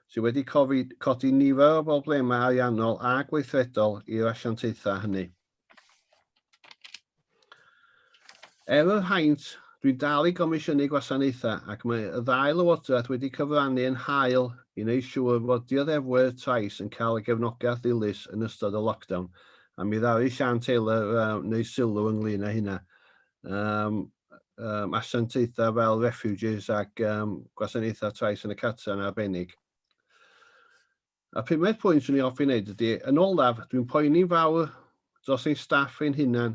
sydd wedi codi nifer o broblemau ariannol a gweithredol i'r asiantaethau hynny. Yr haint, dwi'n dal i gomisiynu gwasanaethau ac mae y ddau lywodraeth wedi cyfrannu yn hael i wneud siŵr fod dioddefwyr trais yn cael y gefnogaeth ddilys yn ystod y lockdown. A mi ddaru Sian Taylor wneud sylw ynglyn â hynna. Asiantaethau fel refugees ac gwasanaethau trais yn y cartre yn arbennig. A pumed pwynt swn i offi wneud ydy, yn olaf, dwi'n poeni fawr dros ein staff ein hunan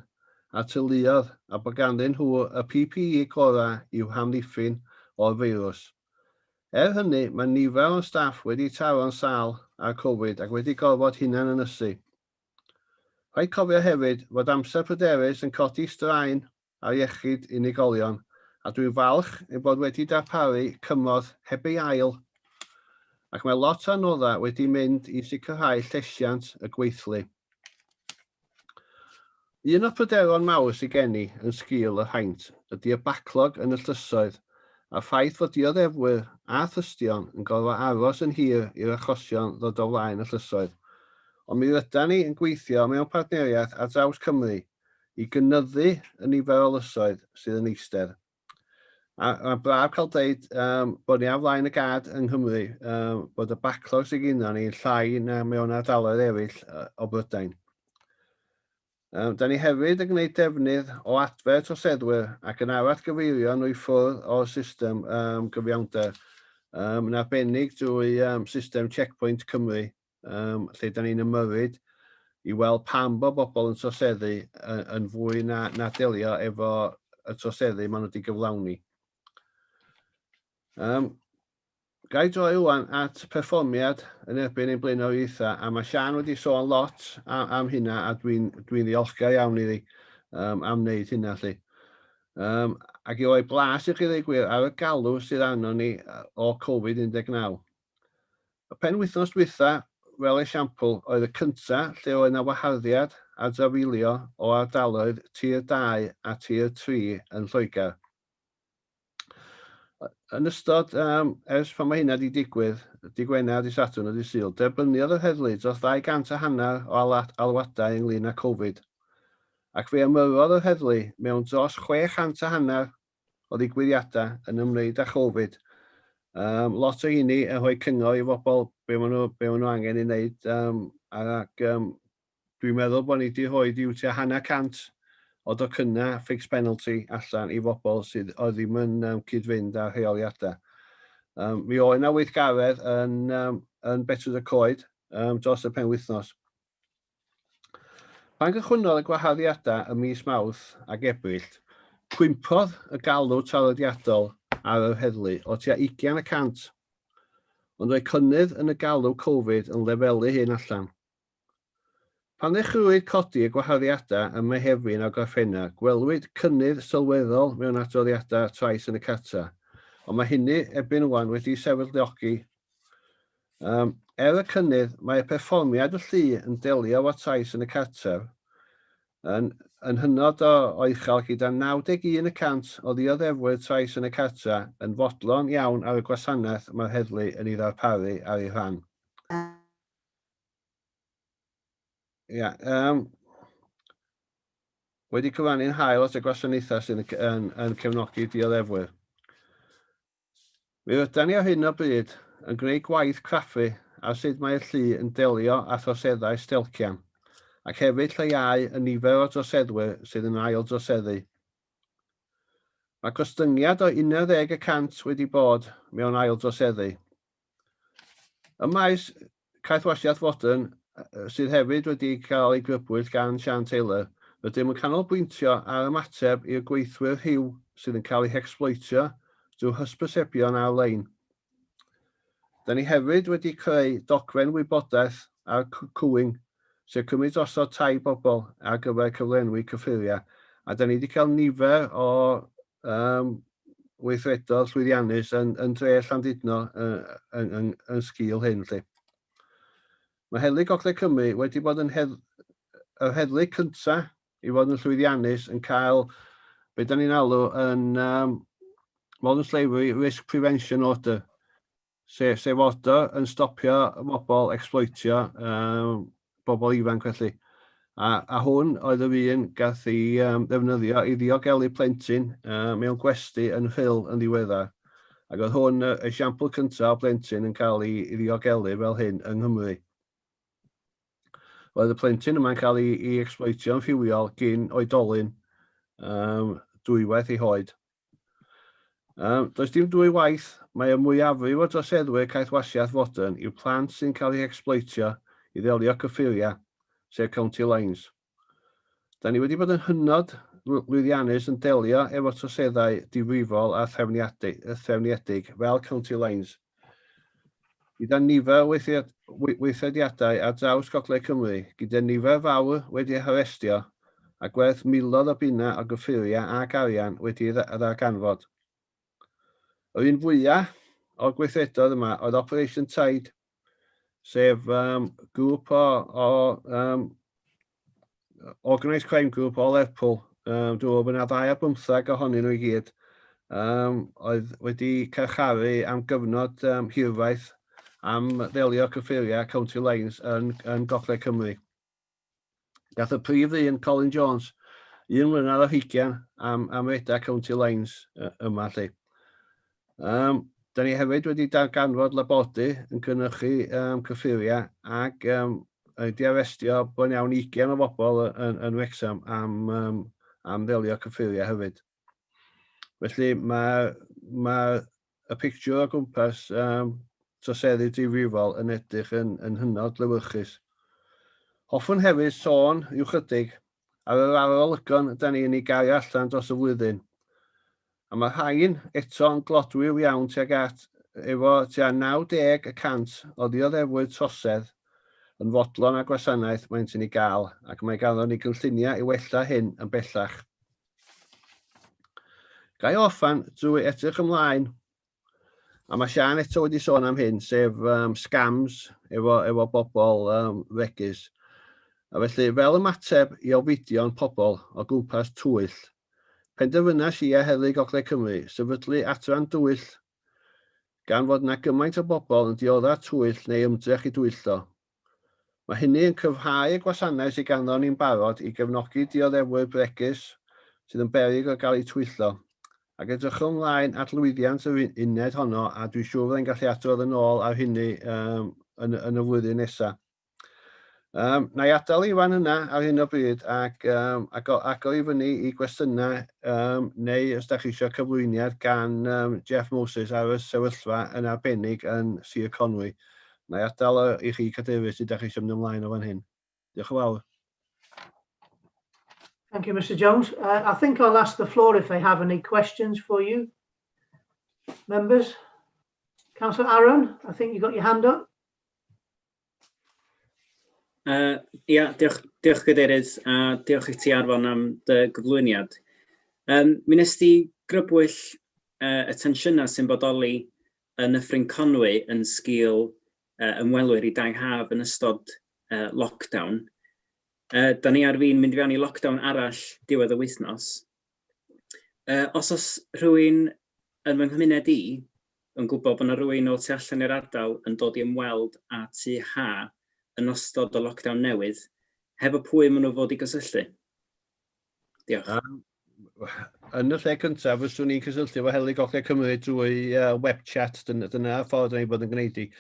a teuluodd a bod ganddyn nhw y PPE gorau i'w hamddiffyn o'r feirws. Hynny, mae nifer o'n staff wedi taro'n sâl ar Covid ac wedi gorfod hunan ynysu. Rhaid cofio hefyd fod amser pryderus yn codi straen ar iechyd unigolion, a dwi'n falch ei bod wedi darparu cymorth heb ei ail, ac mae lot o anoddau wedi mynd i sicrhau llesiant y gweithlu. Un o'r pryderon mawr sydd gen i yn sgil y haint ydy y baclog yn y llysoedd, a'r ffaith fod dioddefwyr a thystion yn gorfod aros yn hir i'r achosion ddod o flaen y llysoedd. Ond mi rydyn ni yn gweithio mewn partneriaeth ar draws Cymru i gynyddu y nifer o lysoedd sydd yn eistedd. Mae'n braf cael deud bod ni ar flaen y gad yng Nghymru bod y baclog sydd gyda ni llai na mewn ardaloedd eraill o Brydain. Da ni hefyd yn gwneud defnydd o adfer troseddwyr ac yn arall gyfeirio nhw i ffwrdd o'r system gyfiawnder yn arbennig drwy system Checkpoint Cymru, lle da ni'n ymyrryd i weld pam bod bobl yn troseddu yn fwy na delio efo y troseddu maen nhw wedi gyflawni. Gai droi rwan at perfformiad yn erbyn ein blaenoriaethau, a mae Sian wedi sôn lot am hynna a dwi'n ddiolchgar iawn iddi am wneud hynna. Ac i roi blas i chi ddweud gwir ar y galw sydd arno ni o Covid-19. Y penwythnos dwytha, fel esiampl, oedd y cyntaf lle oedd yna waharddiad a drafeilio o ardaloedd tir 2 a tir 3 yn Lloegr. Yn ystod, ers pan mae hynna wedi digwydd, dydd Gwener, dydd Sadwrn a dydd Sul, derbyniodd yr heddlu dros 250 o alwadau ynglyn â Covid. Ac fe ymyrrodd yr heddlu mewn dros 650 o ddigwyddiadau yn ymwneud â Covid. Lot o hynny yn rhoi cyngor i bobl be maen nhw angen i wneud, ac dwi'n meddwl bod ni wedi rhoi diw tua 100% o docynna fixed penalty allan i bobl sydd oedd ddim yn cyd-fynd â'r rheoliadau. Mi oedd yna weithgaredd yn Betws y Coed dros y penwythnos. Pan gychwynnodd y gwaharddiadau ym mis Mawrth ac Ebrill, cwympodd y galw traddodiadol ar yr heddlu o tua 20%, ond roedd cynnydd yn y galw Covid yn lefelu hyn allan. Pan ddechreuwyd codi y gwaharddiadau ym Mehefin a Gorffennaf, gwelwyd cynnydd sylweddol mewn adroddiadau trais yn y cartre, ond mae hynny erbyn wan wedi sefydliogi. Y cynnydd, mae perfformiad y llu yn delio efo trais yn y cartre yn hynod o uchel gyda 91% o ddioddefwyr trais yn y cartre yn fodlon iawn ar y gwasanaeth mae'r heddlu yn ei ddarparu ar ei rhan. Ia, wedi cyfannu'n hael at y gwasanaethau sy'n yn cefnogi dioddefwyr. Mi ydan ni ar hyn o bryd yn gwneud gwaith craffu a sut mae'r llu yn delio â throseddau stelcian, ac hefyd lleiau y nifer o droseddwyr sydd yn ail droseddu. Mae gostyngiad o 11% wedi bod mewn ail droseddu. Y maes caethwasiaeth fodern sydd hefyd wedi cael ei grybwyll gan Sian Taylor, rydym yn canolbwyntio ar ymateb i'r gweithwyr rhyw sydd yn cael eu hecsploitio drwy hysbysebion ar-lein. Da ni hefyd wedi creu dogfen wybodaeth ar cwing sy'n cymryd osod tai bobl ar gyfer cyflenwi cyffuriau, a da ni wedi cael nifer o weithredoedd llwyddiannus yn dre Llandudno yn sgil hyn. Mae Heddlu Gogledd Cymru wedi bod yn yr heddlu cyntaf i fod yn llwyddiannus yn cael be da ni'n alw yn Modern Slavery Risk Prevention Order, sef order yn stopio bobl exploitio bobl ifanc felly. A hwn oedd yr un gath ei ddefnyddio i ddiogelu plentyn mewn gwesty yn Rhyl yn ddiweddar. Ac oedd hwn y esiampl cyntaf o plentyn yn cael ei ddiogelu fel hyn yng Nghymru. Oedd y plentyn yma'n cael ei exploitio'n rhywiol gyn oedolyn dwywaith ei hoed. Does dim dwy waith, mae y mwyafrif o droseddwyr caethwasiaeth fodern i'w plant sy'n cael ei exploitio i ddelio cyffuriau, sef county lines. Da ni wedi bod yn hynod lwyddiannus yn delio efo troseddau difrifol a threfniedig fel county lines. Gyda nifer weithrediadau ar draws Gogledd Cymru, gyda nifer fawr wedi harestio a gwerth miloedd o bunna o gyffuriau ac arian wedi ddarganfod. Yr un fwyaf o'r gweithredoedd yma oedd Operation Tide, sef grŵp o organised crime group o Lerpwl, dwi'n meddwl bod yna 25 ohonyn nhw i gyd, oedd wedi carcharu am gyfnod hirfaeth am ddelio cyffuriau county lines yn Gogledd Cymru. Gath y prif ddyn Colin Jones 1 mlynedd ar 20 am redeg county lines yma lle. Da ni hefyd wedi darganfod labodi yn cynhyrchu cyffuriau ac wedi arestio bron iawn 20 o bobl yn Wrexham am ddelio cyffuriau hefyd. Felly mae y pictiwr o gwmpas troseddu difrifol yn edrych yn hynod lewyrchus. Hoffwn hefyd sôn i'w chydig ar yr arolygon da ni'n ei gario allan dros y flwyddyn. A mae rhain eto yn glodwyr iawn tuag at efo tua 90% o ddioddefwyr trosedd yn fodlon a gwasanaeth maent yn ei gael, ac mae ganddo ni gynlluniau i wella hyn yn bellach. Gai orffan drwy edrych ymlaen, a mae Sian eto wedi sôn am hyn, sef scams efo bobl regus. A felly, fel ymateb i ofidio'n pobl o gwmpas twyll, penderfynas i a Heddlu Gogledd Cymru sefydlu adran dwyll gan fod yna gymaint o bobl yn dioddef twyll neu ymdrech i dwyllto. Mae hynny yn cyfhau y gwasanaeth sydd ganddo ni'n barod i gefnogi dioddefwyr bregus sydd yn beryg o gael eu twyllto, ac edrych ymlaen at lwyddiant yr uned honno, a dwi'n siŵr fydda'n gallu adrodd yn ôl ar hynny yn y flwyddyn nesaf. Na i adael i fan yna ar hyn o bryd ac agor i fyny i gwestiynau neu os da chi eisiau cyflwyniad gan Jeff Moses ar y sefyllfa yn arbennig yn Sir Conwy. Na i adael i chi cadeirydd sydd da chi eisiau mynd ymlaen o fan hyn. Diolch yn fawr. Thank you, Mr. Jones. I think I'll ask the floor if they have any questions for you. Members? Councillor Aaron, I think you got your hand up. Diolch Gadeirydd, a diolch i ti Arfon am dy gyflwyniad. Mi nes ti grybwyll y tensiynau sy'n bodoli yn y Ffrin Conwy yn sgil ymwelwyr i dau haf yn ystod lockdown. Da ni ar fin mynd i fewn i lockdown arall diwedd y wythnos. Os oes rhywun yn fy nghymuned i yn gwybod bod yna rhywun o tu allan i'r ardal yn dod i ymweld â tu ha yn ystod o lockdown newydd, hefo pwy maen nhw fod i gysylltu? Diolch. Yn y lle cyntaf, fyswn ni'n cysylltu efo Heli Gogledd Cymru drwy web chat, dyna'r ffordd ni'n bod yn gwneud i.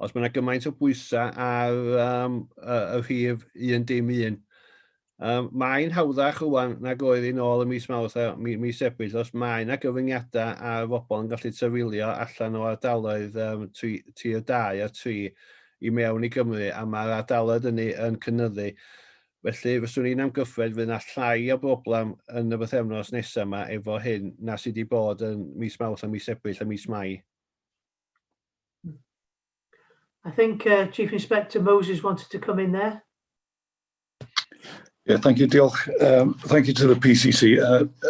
Os mae yna gymaint o bwysau ar y rhif 1dim1. Mae'n hawddach rwan nag oedd un ôl y mis Mawrth a mis Ebrill, os mae yna gyfyngiadau a bobl yn gallu trafeilio allan o ardaloedd tir 2 a 3 i mewn i Gymru, a mae'r ardaloedd yn cynyddu. Felly, fyswn ni'n amgyffred fydd yna llai o broblem yn y bythefnos nesaf yma efo hyn na sydd wedi bod yn mis Mawrth a mis Ebrill a mis Mai. I think Chief Inspector Moses wanted to come in there. Yeah, thank you, Diolch. Thank you to the PCC.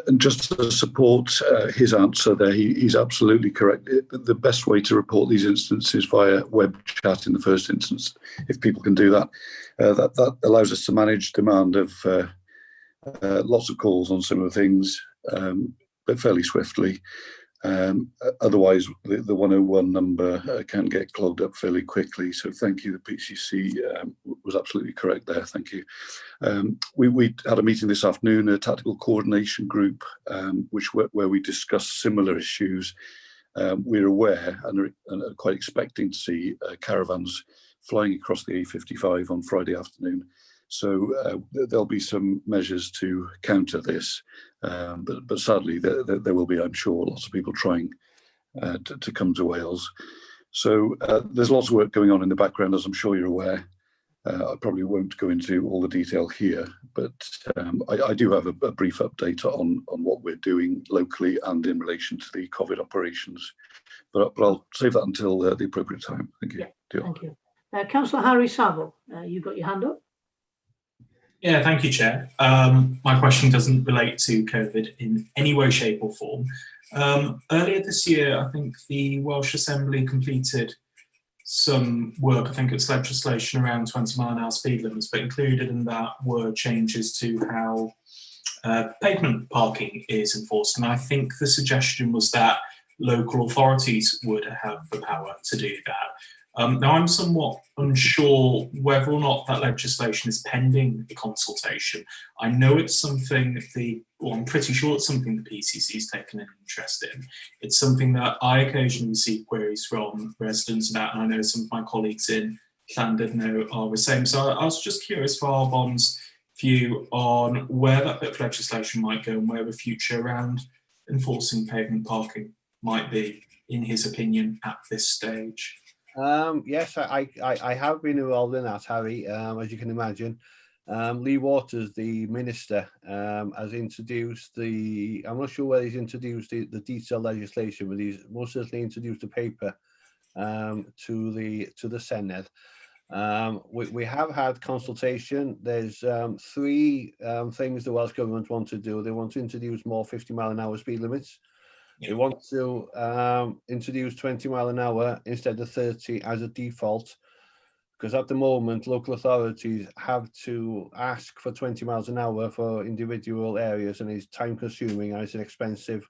And just to support his answer there, he's absolutely correct. The best way to report these instances via web chat in the first instance, if people can do that, that allows us to manage demand of lots of calls on similar things, but fairly swiftly. Otherwise, the 101 number can get clogged up fairly quickly. So thank you. The PCC was absolutely correct there. Thank you. We had a meeting this afternoon, a tactical coordination group, where we discussed similar issues. We're aware and are quite expecting to see caravans flying across the A55 on Friday afternoon. So there'll be some measures to counter this, but sadly there will be, I'm sure, lots of people trying to come to Wales. So there's lots of work going on in the background, as I'm sure you're aware. I probably won't go into all the detail here, but I do have a brief update on what we're doing locally and in relation to the COVID operations. But I'll save that until the appropriate time. Thank you. Yeah, thank you. Councillor Harry Saville, you've got your hand up. Yeah, thank you, Chair. My question doesn't relate to COVID in any way, shape or form. Earlier this year, I think the Welsh Assembly completed some work, I think it's legislation around 20-mile-an-hour speed limits, but included in that were changes to how pavement parking is enforced. And I think the suggestion was that local authorities would have the power to do that. Now, I'm somewhat unsure whether or not that legislation is pending the consultation. I know it's something I'm pretty sure it's something the PCC has taken an interest in. It's something that I occasionally receive queries from residents about, and I know some of my colleagues in Llandudno are the same. So I was just curious for Arbon's view on where that bit of legislation might go and where the future around enforcing pavement parking might be, in his opinion, at this stage. Yes, I have been involved in that, Harry, as you can imagine. Lee Waters, the Minister, has introduced I'm not sure whether he's introduced the detailed legislation, but he's most certainly introduced a paper to the Senedd. We have had consultation. There's 3 things the Welsh Government want to do. They want to introduce more 50-mile-an-hour speed limits. They want to introduce 20 mile an hour instead of 30 as a default, because at the moment local authorities have to ask for 20 miles an hour for individual areas, and it's time consuming and it's an expensive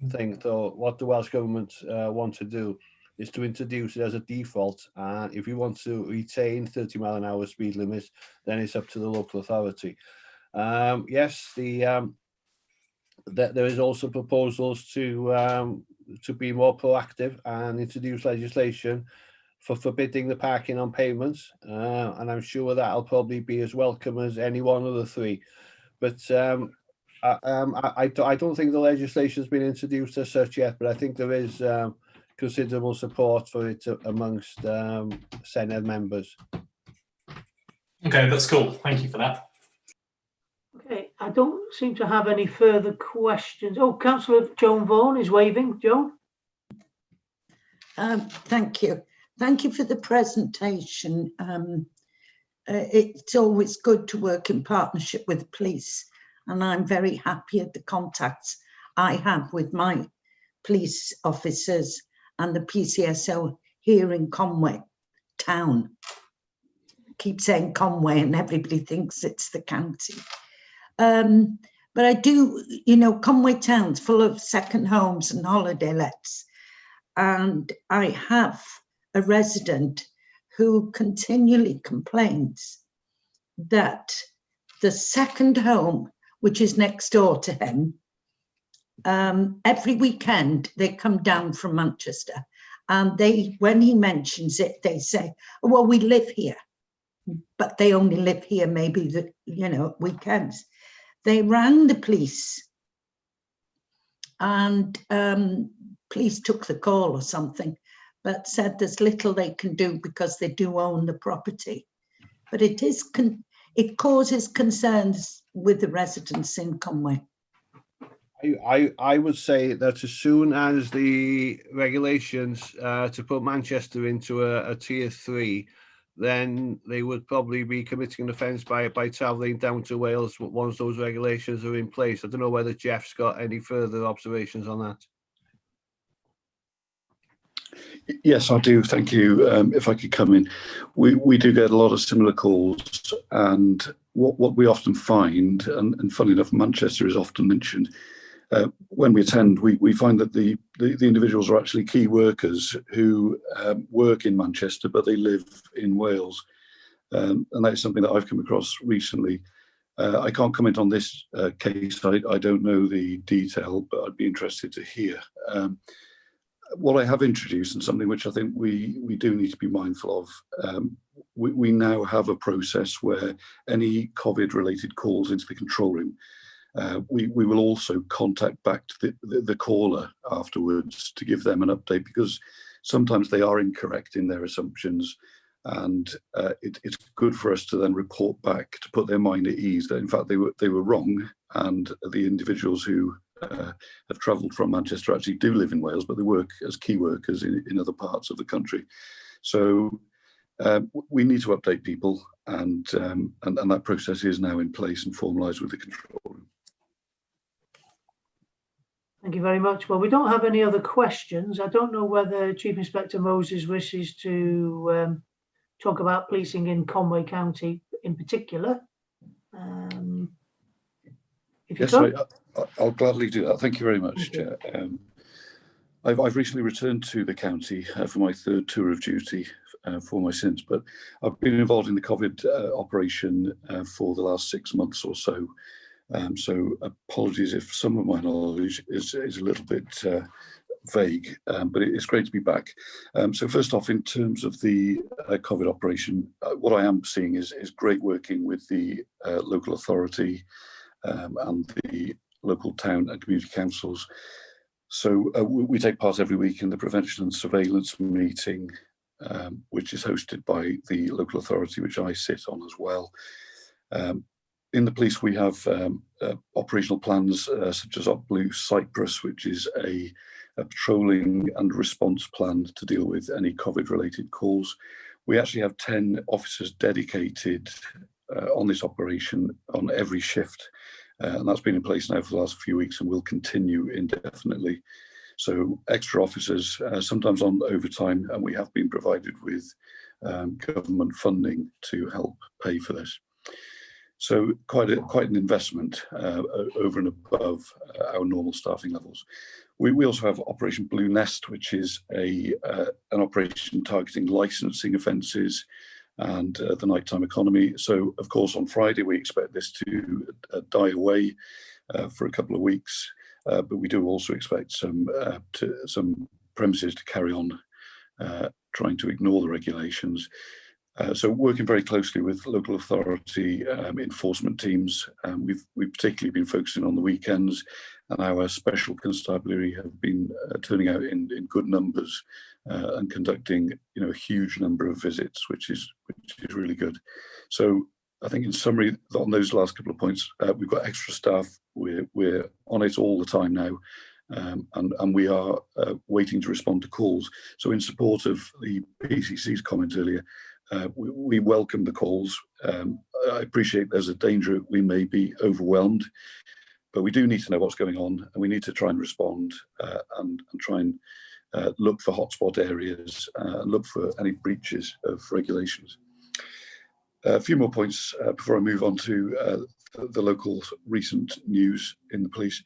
thing. So what the Welsh Government want to do is to introduce it as a default, and if you want to retain 30 mile an hour speed limits, then it's up to the local authority. Yes, there is also proposals to be more proactive and introduce legislation for forbidding the parking on pavements, and I'm sure that'll probably be as welcome as any one of the 3. But I don't think the legislation has been introduced as such yet, but I think there is considerable support for it amongst Senedd members. Okay, that's cool. Thank you for that. Okay, I don't seem to have any further questions. Oh, Councillor Joan Vaughan is waving. Joan? Thank you. Thank you for the presentation. It's always good to work in partnership with the police, and I'm very happy at the contacts I have with my police officers and the PCSO here in Conway town. Keep saying Conway and everybody thinks it's the county. But I do, Conway town's full of second homes and holiday lets. and I have a resident who continually complains that the second home, which is next door to him, every weekend they come down from Manchester, and when he mentions it, they say, well, we live here, but they only live here maybe weekends. They rang the police, and police took the call or something, but said there's little they can do because they do own the property. But it causes concerns with the residents in Conway. I would say that as soon as the regulations to put Manchester into a tier 3, then they would probably be committing an offence by travelling down to Wales once those regulations are in place. I don't know whether Jeff's got any further observations on that. Yes, I do. Thank you. If I could come in, we do get a lot of similar calls, and what we often find, and funnily enough, Manchester is often mentioned. When we attend, we find that the individuals are actually key workers who work in Manchester, but they live in Wales. And that is something that I've come across recently. I can't comment on this case. I don't know the detail, but I'd be interested to hear. What I have introduced, and something which I think we do need to be mindful of, we now have a process where any COVID-related calls into the control room, we will also contact back to the caller afterwards to give them an update, because sometimes they are incorrect in their assumptions, and it's good for us to then report back to put their mind at ease that in fact they were wrong, and the individuals who have travelled from Manchester actually do live in Wales, but they work as key workers in other parts of the country. So we need to update people, and that process is now in place and formalised with the control room. Thank you very much. Well, we don't have any other questions. I don't know whether Chief Inspector Moses wishes to talk about policing in Conway County in particular. If you Yes, could. I'll gladly do that. Thank you very much, Chair. I've recently returned to the county for my 3rd tour of duty for my sins, but I've been involved in the COVID operation for the last 6 months or so. So apologies if some of my knowledge is a little bit vague, but it's great to be back. So first off, in terms of the COVID operation, what I am seeing is great working with the local authority and the local town and community councils. So we take part every week in the prevention and surveillance meeting, which is hosted by the local authority, which I sit on as well. In the police, we have operational plans such as Op Blue Cyprus, which is a patrolling and response plan to deal with any COVID-related calls. We actually have 10 officers dedicated on this operation on every shift. And that's been in place now for the last few weeks and will continue indefinitely. So extra officers, sometimes on overtime, and we have been provided with government funding to help pay for this. So quite an investment over and above our normal staffing levels. We also have Operation Blue Nest, which is an operation targeting licensing offences and the nighttime economy. So, of course, on Friday, we expect this to die away for a couple of weeks, but we do also expect some premises to carry on trying to ignore the regulations. So working very closely with local authority enforcement teams, we've particularly been focusing on the weekends, and our special constabulary have been turning out in good numbers and conducting a huge number of visits, which is really good. So I think in summary, on those last couple of points, we've got extra staff. We're on it all the time now. And we are waiting to respond to calls. So in support of the PCC's comment earlier, we welcome the calls. I appreciate there's a danger we may be overwhelmed, but we do need to know what's going on, and we need to try and respond and try and look for hotspot areas and look for any breaches of regulations. A few more points before I move on to the local recent news in the police.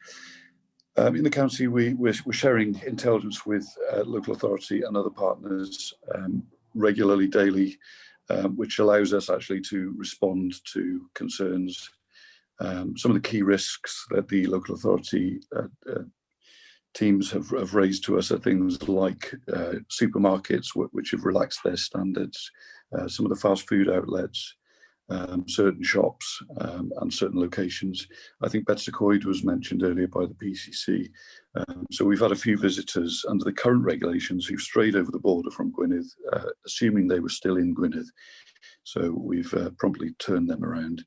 In the county, we're sharing intelligence with local authority and other partners regularly, daily, which allows us actually to respond to concerns. Some of the key risks that the local authority teams have raised to us are things like supermarkets, which have relaxed their standards, some of the fast food outlets, certain shops and certain locations. I think Betsacoid was mentioned earlier by the PCC. So we've had a few visitors under the current regulations who've strayed over the border from Gwynedd, assuming they were still in Gwynedd. So we've promptly turned them around.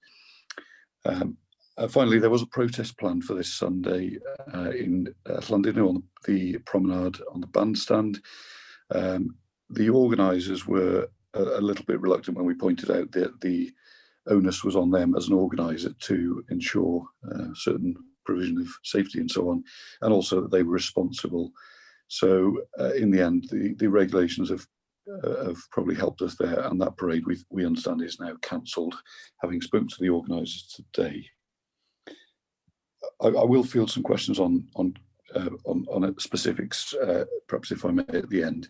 Finally, there was a protest planned for this Sunday in Llandudno on the promenade on the bandstand. The organisers were a little bit reluctant when we pointed out that the onus was on them as an organiser to ensure certain provision of safety and so on, and also that they were responsible. So in the end, the regulations have probably helped us there, and that parade we understand is now cancelled, having spoken to the organisers today. I will field some questions on specifics, perhaps if I may at the end.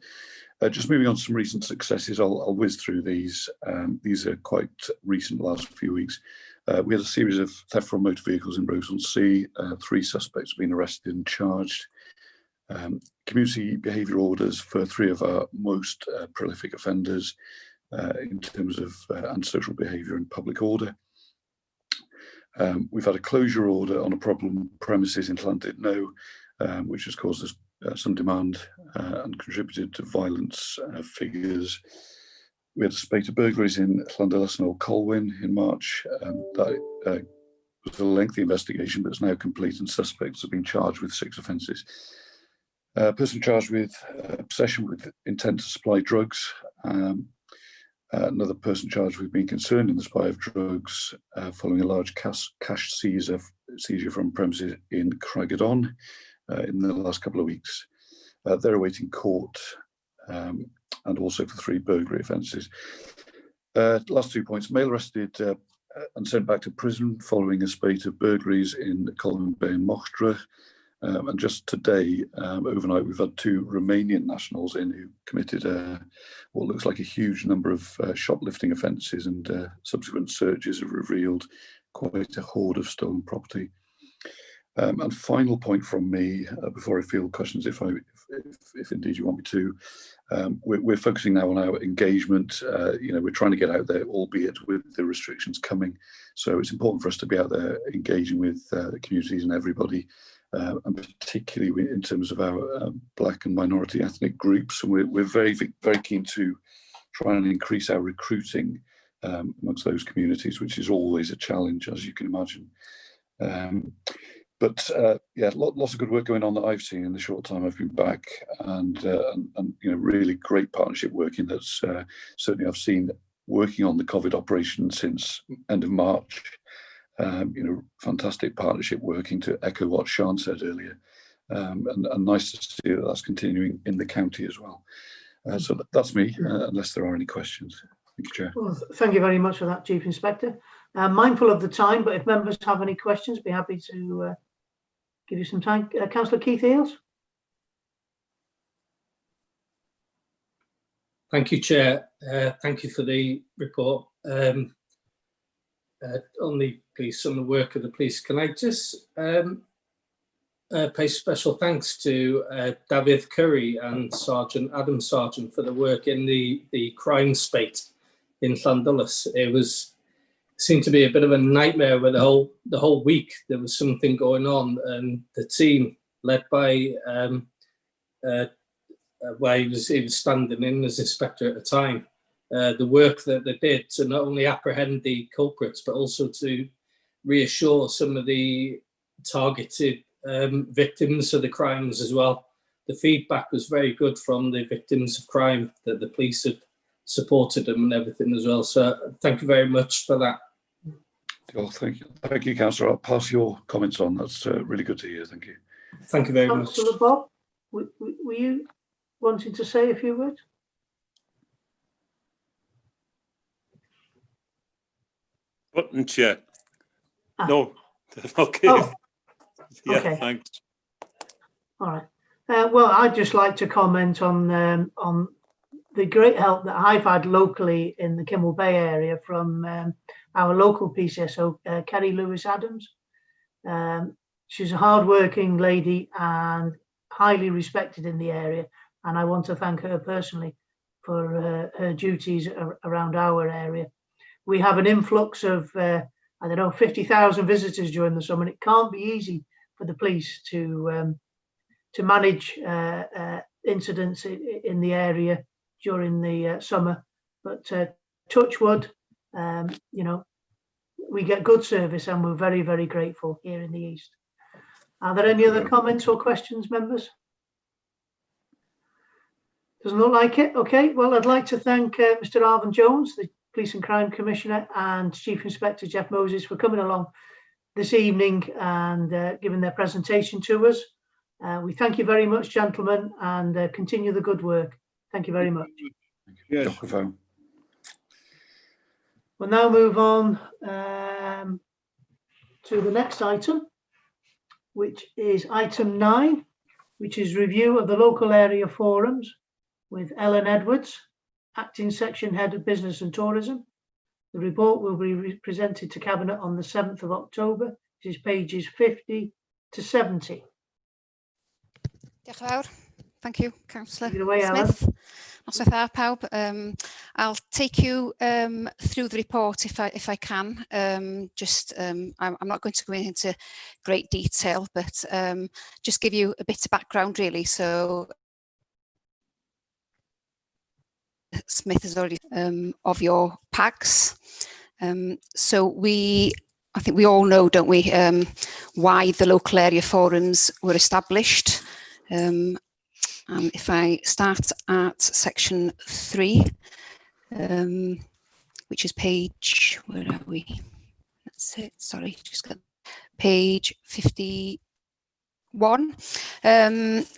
Just moving on to some recent successes, I'll whiz through these. These are quite recent, last few weeks. We had a series of theft from motor vehicles in Roseland. 3 suspects have been arrested and charged. Community behaviour orders for 3 of our most prolific offenders in terms of antisocial behaviour and public order. We've had a closure order on a problem premises in Llandudno, which has caused us some demand and contributed to violence figures. We had a spate of burglaries in Llandudno and Old Colwyn in March. That was a lengthy investigation, but it's now complete, and suspects have been charged with 6 offences. A person charged with possession with intent to supply drugs. Another person charged with being concerned in the supply of drugs following a large cash seizure from premises in Craigydon in the last couple of weeks. They're awaiting court, and also for 3 burglary offences. Last 2 points: male arrested and sent back to prison following a spate of burglaries in Colwyn Bay and Mochtra. And just today, overnight, we've had 2 Romanian nationals in who committed what looks like a huge number of shoplifting offences, and subsequent searches have revealed quite a hoard of stolen property. And final point from me, before I field questions, if indeed you want me to, we're focusing now on our engagement. We're trying to get out there, albeit with the restrictions coming. So it's important for us to be out there engaging with the communities and everybody. And particularly in terms of our black and minority ethnic groups. And we're very, very keen to try and increase our recruiting amongst those communities, which is always a challenge, as you can imagine. But lots of good work going on that I've seen in the short time I've been back, and really great partnership working that's certainly I've seen working on the COVID operation since end of March. Fantastic partnership working, to echo what Sian said earlier, and nice to see that that's continuing in the county as well. So that's me, unless there are any questions. Thank you, Chair. Well, thank you very much for that, Chief Inspector. Mindful of the time, but if members have any questions, be happy to give you some time. Councillor Keith Eales. Thank you, Chair. Thank you for the report. On the police, on the work of the police, can I just pay special thanks to David Curry and Sergeant Adam Sargent for the work in the crime spate in Llandudno. It seemed to be a bit of a nightmare where the whole week there was something going on, and the team led by where he was standing in as inspector at the time. The work that they did to not only apprehend the culprits, but also to reassure some of the targeted victims of the crimes as well. The feedback was very good from the victims of crime, that the police had supported them and everything as well. So thank you very much for that. Oh, thank you, Councillor. I'll pass your comments on. That's really good to hear. Thank you. Thank you very much. Councillor Bob, were you wanting to say a few words? Button, Chair. No. Okay. Oh. Yeah, Okay. thanks. All right. Well, I'd just like to comment on the great help that I've had locally in the Kimmel Bay area from our local PCSO, Kerry Lewis-Adams. She's a hard-working lady and highly respected in the area, and I want to thank her personally for her duties around our area. We have an influx of, 50,000 visitors during the summer, and it can't be easy for the police to manage incidents in the area during the summer. But touch wood, we get good service, and we're very, very grateful here in the East. Are there any other comments or questions, members? Doesn't look like it. Okay, well, I'd like to thank Mr. Arvin Jones, the Police and Crime Commissioner, and Chief Inspector Jeff Moses for coming along this evening and giving their presentation to us. We thank you very much, gentlemen, and continue the good work. Thank you very much. Yes. We'll now move on to the next item, which is item 9, which is review of the local area forums with Ellen Edwards, Acting Section Head of Business and Tourism. The report will be presented to Cabinet on the 7th of October, which is pages 50 to 70. Diolch yn fawr. Thank you, Councillor Take it away, Smith. Ellen. Noswaith dda, pawb. I'll take you through the report if I can. I'm not going to go into great detail, but just give you a bit of background, really. So Smith has already of your packs. So I think we all know, don't we, why the local area forums were established. If I start at section 3, which is page, where are we? That's it, sorry, just got page 51.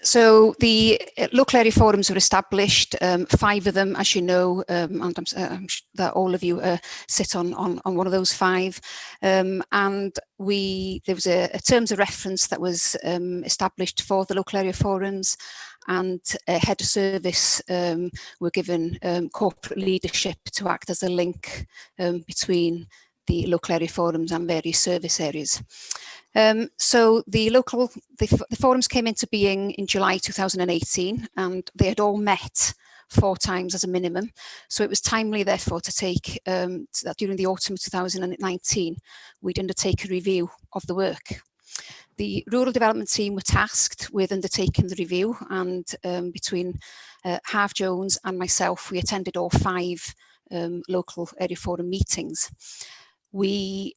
So the local area forums were established, 5 of them, as you know, and I'm sure that all of you sit on one of those 5. And there was a terms of reference that was established for the local area forums, and a head of service were given corporate leadership to act as a link between the local area forums and various service areas. So the forums came into being in July 2018, and they had all met 4 times as a minimum. So it was timely, therefore, to take that during the autumn of 2019, we'd undertake a review of the work. The rural development team were tasked with undertaking the review, and between Harv Jones and myself, we attended all 5 local area forum meetings. We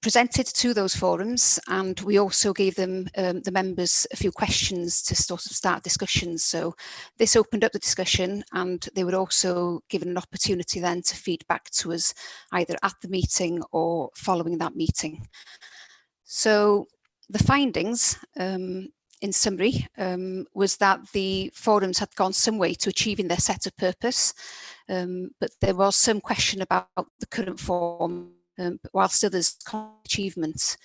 presented to those forums, and we also gave them the members a few questions to sort of start discussions. So this opened up the discussion, and they were also given an opportunity then to feed back to us either at the meeting or following that meeting. So the findings, in summary, was that the forums had gone some way to achieving their set of purpose, but there was some question about the current form, whilst others achievements.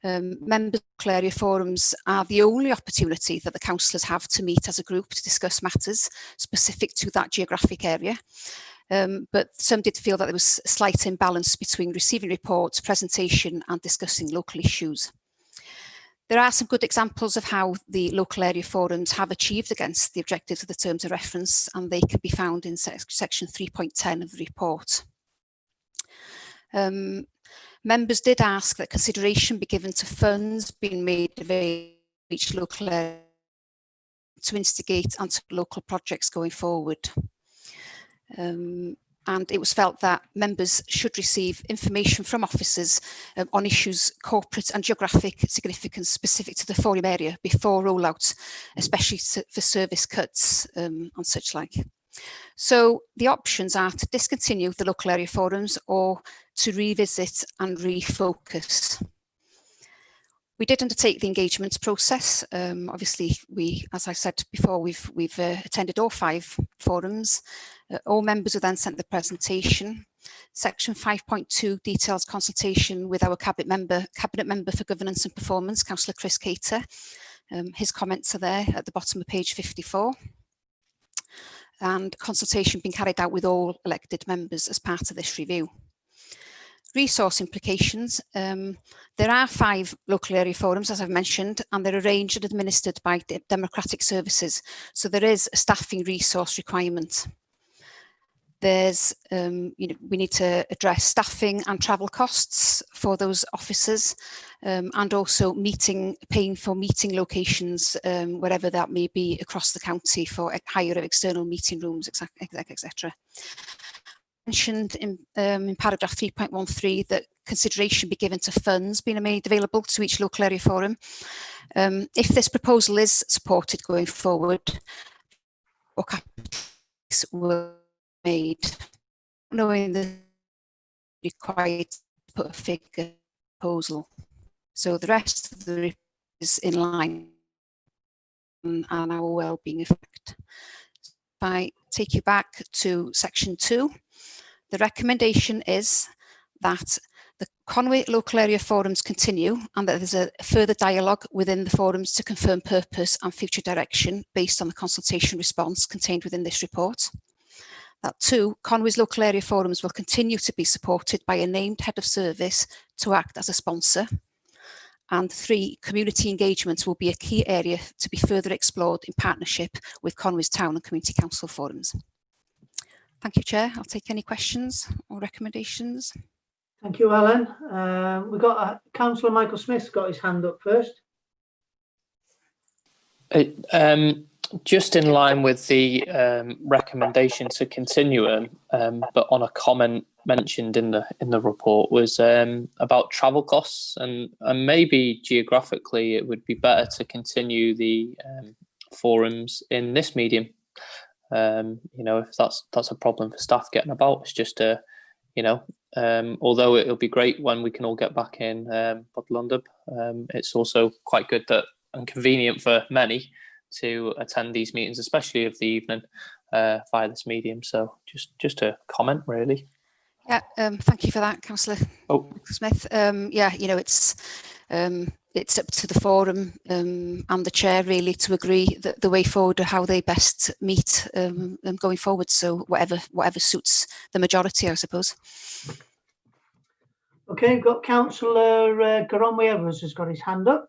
Members of area forums are the only opportunity that the councillors have to meet as a group to discuss matters specific to that geographic area. But some did feel that there was a slight imbalance between receiving reports, presentation and discussing local issues. There are some good examples of how the local area forums have achieved against the objectives of the terms of reference, and they can be found in section 3.10 of the report. Members did ask that consideration be given to funds being made available to each local area to instigate local projects going forward. And it was felt that members should receive information from officers on issues corporate and geographic significance specific to the forum area before rollout, especially for service cuts and such like. So the options are to discontinue the local area forums or to revisit and refocus. We did undertake the engagement process. Obviously, as I said before, we've attended all 5 forums. All members were then sent the presentation. Section 5.2 details consultation with our cabinet member for governance and performance, Councillor Chris Cater. His comments are there at the bottom of page 54. And consultation being carried out with all elected members as part of this review. Resource implications. There are 5 local area forums, as I've mentioned, and they're arranged and administered by Democratic Services. So there is a staffing resource requirement. There's, we need to address staffing and travel costs for those officers, and also paying for meeting locations, wherever that may be across the county for hire of external meeting rooms, etc. Mentioned in paragraph 3.13 that consideration be given to funds being made available to each local area forum. If this proposal is supported going forward, or capital will be made, knowing the required to put a figure proposal. So the rest of the is in line and our well-being effect. If I take you back to section 2, the recommendation is that the Conwy local area forums continue and that there's a further dialogue within the forums to confirm purpose and future direction based on the consultation response contained within this report. That 2, Conwy's local area forums will continue to be supported by a named head of service to act as a sponsor. And 3, community engagement will be a key area to be further explored in partnership with Conwy's Town and Community Council forums. Thank you, Chair. I'll take any questions or recommendations. Thank you, Ellen. We've got Councillor Michael Smith got his hand up first. Just in line with the recommendation to continue, but on a comment mentioned in the report was about travel costs, and maybe geographically it would be better to continue the forums in this medium. If that's a problem for staff getting about, it's just although it'll be great when we can all get back in London, it's also quite good that and convenient for many to attend these meetings, especially of the evening, via this medium. So just a comment, really. Yeah, thank you for that, Councillor Smith. It's up to the forum and the chair really to agree that the way forward or how they best meet going forward. So whatever suits the majority, I suppose. Okay, we've got Councillor Garonwy Evans has got his hand up.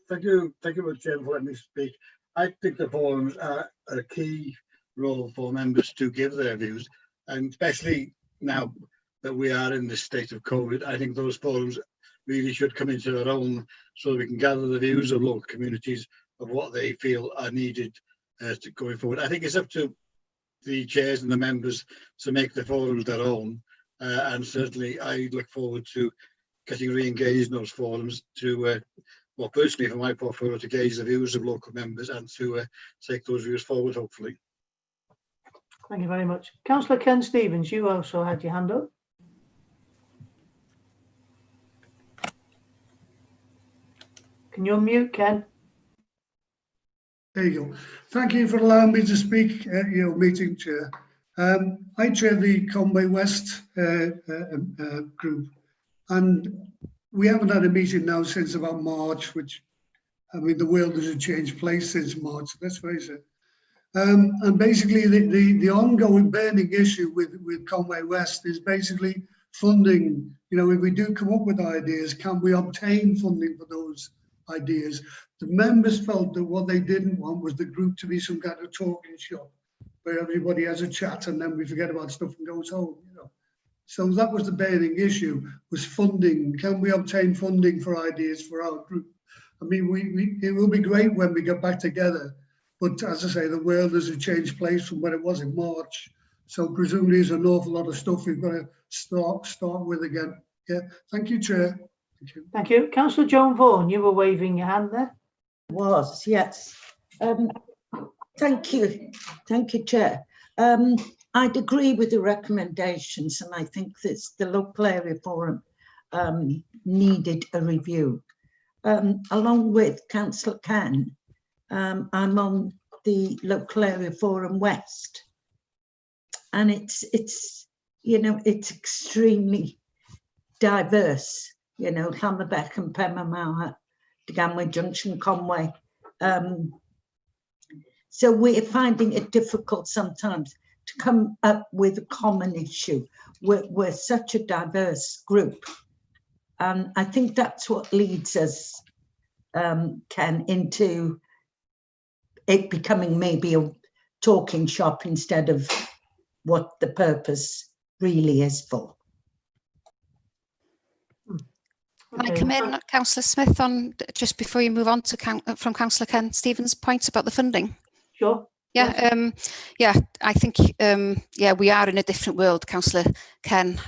Thank you, Chair, for letting me speak. I think the forums are a key role for members to give their views, and especially now that we are in this state of COVID, I think those forums really should come into their own so we can gather the views of local communities of what they feel are needed to going forward. I think it's up to the chairs and the members to make the forums their own, and certainly I look forward to getting re-engaged in those forums to well, personally for my portfolio, to gauge the views of local members and to take those views forward, hopefully. Thank you very much. Councillor Ken Stevens, you also had your hand up. Can you unmute, Ken? There you go. Thank you for allowing me to speak at your meeting, Chair. I chair the Conway West group, and we haven't had a meeting now since about March, which, I mean, the world has changed place since March, let's face it. And basically the ongoing burning issue with Conway West is basically funding. If we do come up with ideas, can we obtain funding for those ideas? The members felt that what they didn't want was the group to be some kind of talking shop where everybody has a chat and then we forget about stuff and goes home, So that was the burning issue, was funding. Can we obtain funding for ideas for our group? I mean, it will be great when we get back together, but as I say, the world has a changed place from when it was in March. So presumably there's an awful lot of stuff we've got to start with again. Yeah, thank you, Chair. Thank you. Thank you. Councillor Joan Vaughan, you were waving your hand there. Was, yes. Thank you, Chair. I'd agree with the recommendations, and I think that the local area forum needed a review. Along with Councillor Ken, I'm on the local area forum West, and it's extremely diverse. Llanderbeck and Penmaenmawr, Ganway Junction, Conway. So we're finding it difficult sometimes to come up with a common issue. We're such a diverse group. And I think that's what leads us, Ken, into it becoming maybe a talking shop instead of what the purpose really is for. Can I come in, Councillor Smith, on just before you move on to from Councillor Ken Stevens' points about the funding? Sure. Yeah, yeah, I think, yeah, we are in a different world, Councillor Ken.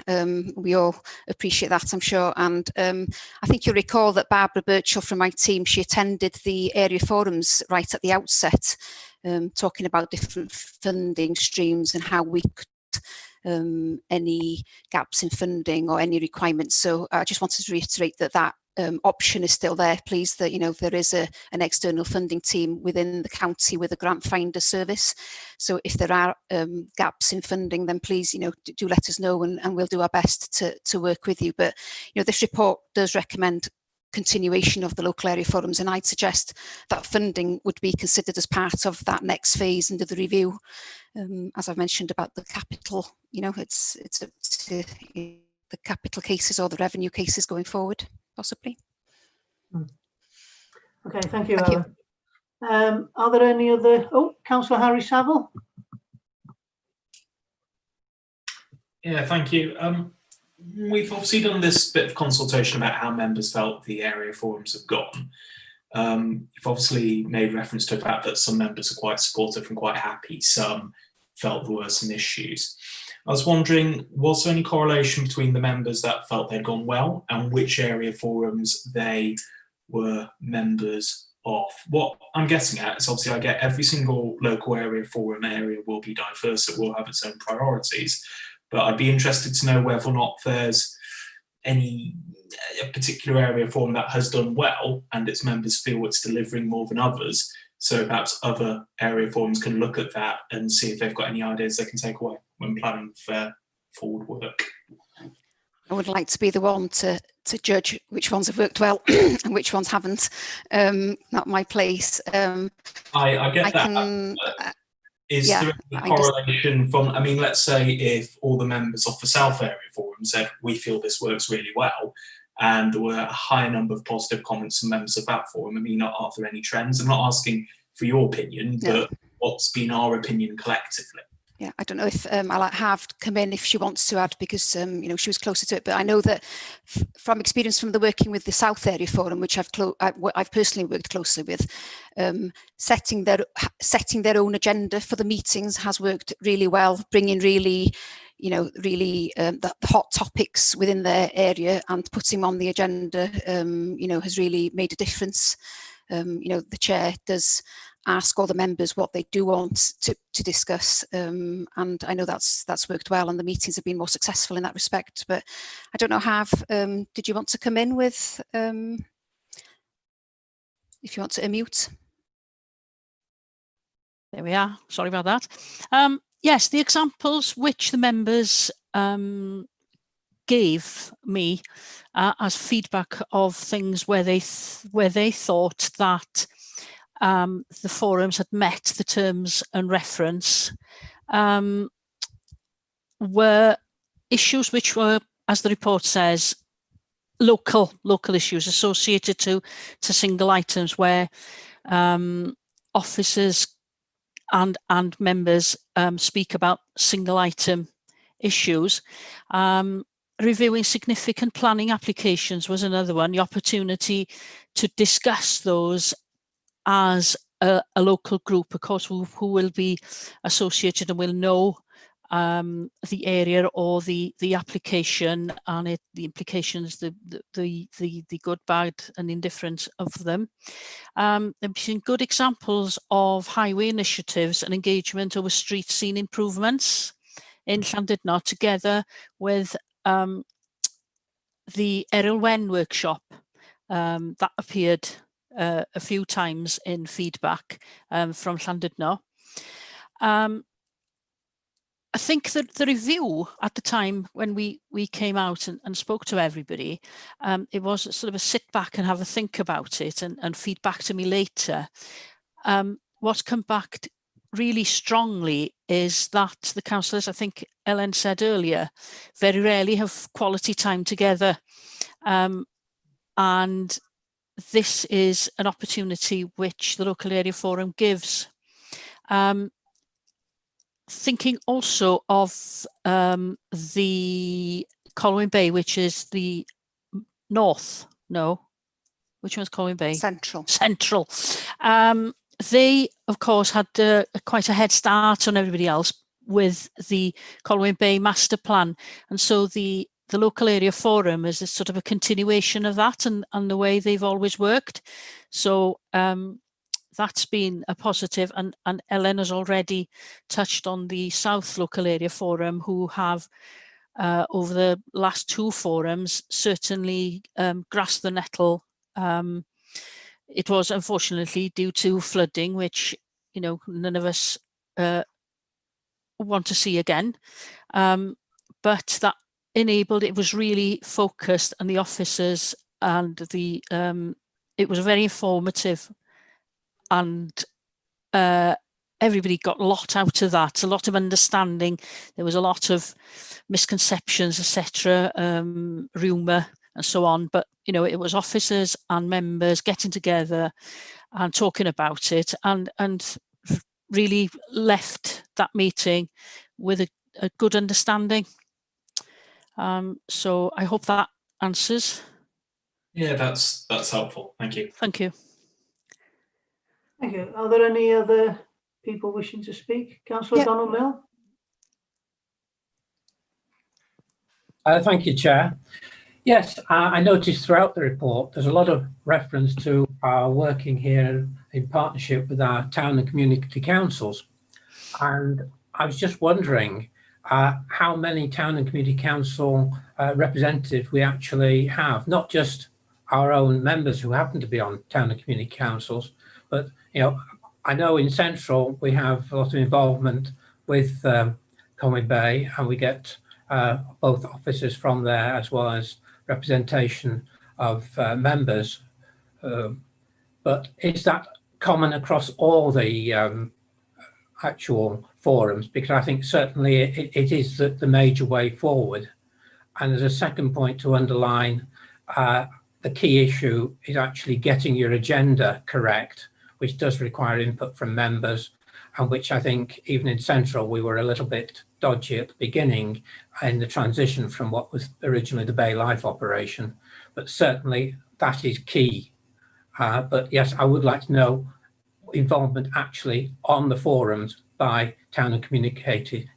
We all appreciate that, I'm sure. And I think you'll recall that Barbara Birchall from my team, she attended the area forums right at the outset, talking about different funding streams and how we could any gaps in funding or any requirements. So I just wanted to reiterate that that option is still there, please, that, you know, there is an external funding team within the county with a grant finder service. So if there are gaps in funding, then please, you know, do let us know, and we'll do our best to work with you. But, you know, this report does recommend continuation of the local area forums, and I'd suggest that funding would be considered as part of that next phase under the review. As I've mentioned about the capital, you know, it's up to the capital cases or the revenue cases going forward, possibly. Okay, thank you, Ellen. Are there any other? Oh, Councillor Harry Saville. Yeah, thank you. We've obviously done this bit of consultation about how members felt the area forums have gone. You've obviously made reference to the fact that some members are quite supportive and quite happy. Some felt there were some issues. I was wondering, was there any correlation between the members that felt they'd gone well and which area forums they were members of? What I'm getting at is, obviously I get every single local area forum area will be diverse, it will have its own priorities, but I'd be interested to know whether or not there's any particular area forum that has done well and its members feel it's delivering more than others. So perhaps other area forums can look at that and see if they've got any ideas they can take away when planning for forward work. I would like to be the one to judge which ones have worked well and which ones haven't. Not my place. I get that. Is there a correlation from, I mean, let's say if all the members of the South Area Forum said, we feel this works really well, and there were a high number of positive comments from members of that forum, I mean, are there any trends? I'm not asking for your opinion, but what's been our opinion collectively? Yeah, I don't know if I'll have come in if she wants to add, because you know, she was closer to it. But I know that from experience from the working with the South Area Forum, which I've personally worked closely with, setting their own agenda for the meetings has worked really well. Bringing really, you know, the hot topics within their area and putting them on the agenda, you know, has really made a difference. You know, the chair does ask all the members what they do want to discuss, and I know that's worked well, and the meetings have been more successful in that respect. But I don't know, did you want to come in with, if you want to unmute? There we are, sorry about that. Yes, the examples which the members gave me as feedback of things where they thought that the forums had met the terms and reference were issues which were, as the report says, local issues associated to single items, where officers and members speak about single item issues. Reviewing significant planning applications was another one, the opportunity to discuss those as a local group, of course, who will be associated and will know the area or the application and the implications, the good, bad and indifferent of them. There have been good examples of highway initiatives and engagement over street scene improvements in Llandudno, together with the Errol Wen workshop that appeared a few times in feedback from Llandudno. I think that the review at the time when we came out and spoke to everybody, it was sort of a sit back and have a think about it and feedback to me later. What's come back really strongly is that the councillors, I think Ellen said earlier, very rarely have quality time together. And this is an opportunity which the local area forum gives. Thinking also of the Colwyn Bay, which is the north, no, which one's Colwyn Bay? Central. Central. They, of course, had quite a head start on everybody else with the Colwyn Bay master plan. And so the local area forum is a sort of a continuation of that and the way they've always worked. So that's been a positive, and Ellen has already touched on the South Local Area Forum, who have over the last two forums certainly grasped the nettle. It was unfortunately due to flooding, which none of us want to see again, but that enabled, it was really focused, and the officers and the it was very informative. And everybody got a lot out of that, a lot of understanding. There was a lot of misconceptions, etc., rumour and so on. But, it was officers and members getting together and talking about it and really left that meeting with a good understanding. So I hope that answers. Yeah, that's helpful. Thank you. Thank you. Thank you. Are there any other people wishing to speak? Councillor Donald Mill? Thank you, Chair. Yes, I noticed throughout the report there's a lot of reference to our working here in partnership with our town and community councils. And I was just wondering how many town and community council representatives we actually have, not just our own members who happen to be on town and community councils, but I know in Central we have a lot of involvement with Colwyn Bay, and we get both officers from there as well as representation of members. But is that common across all the actual forums? Because I think certainly it is the major way forward. And as a second point to underline, the key issue is actually getting your agenda correct, which does require input from members, and which I think even in Central we were a little bit dodgy at the beginning in the transition from what was originally the Bay Life operation. But certainly that is key. But yes, I would like to know involvement actually on the forums by town and community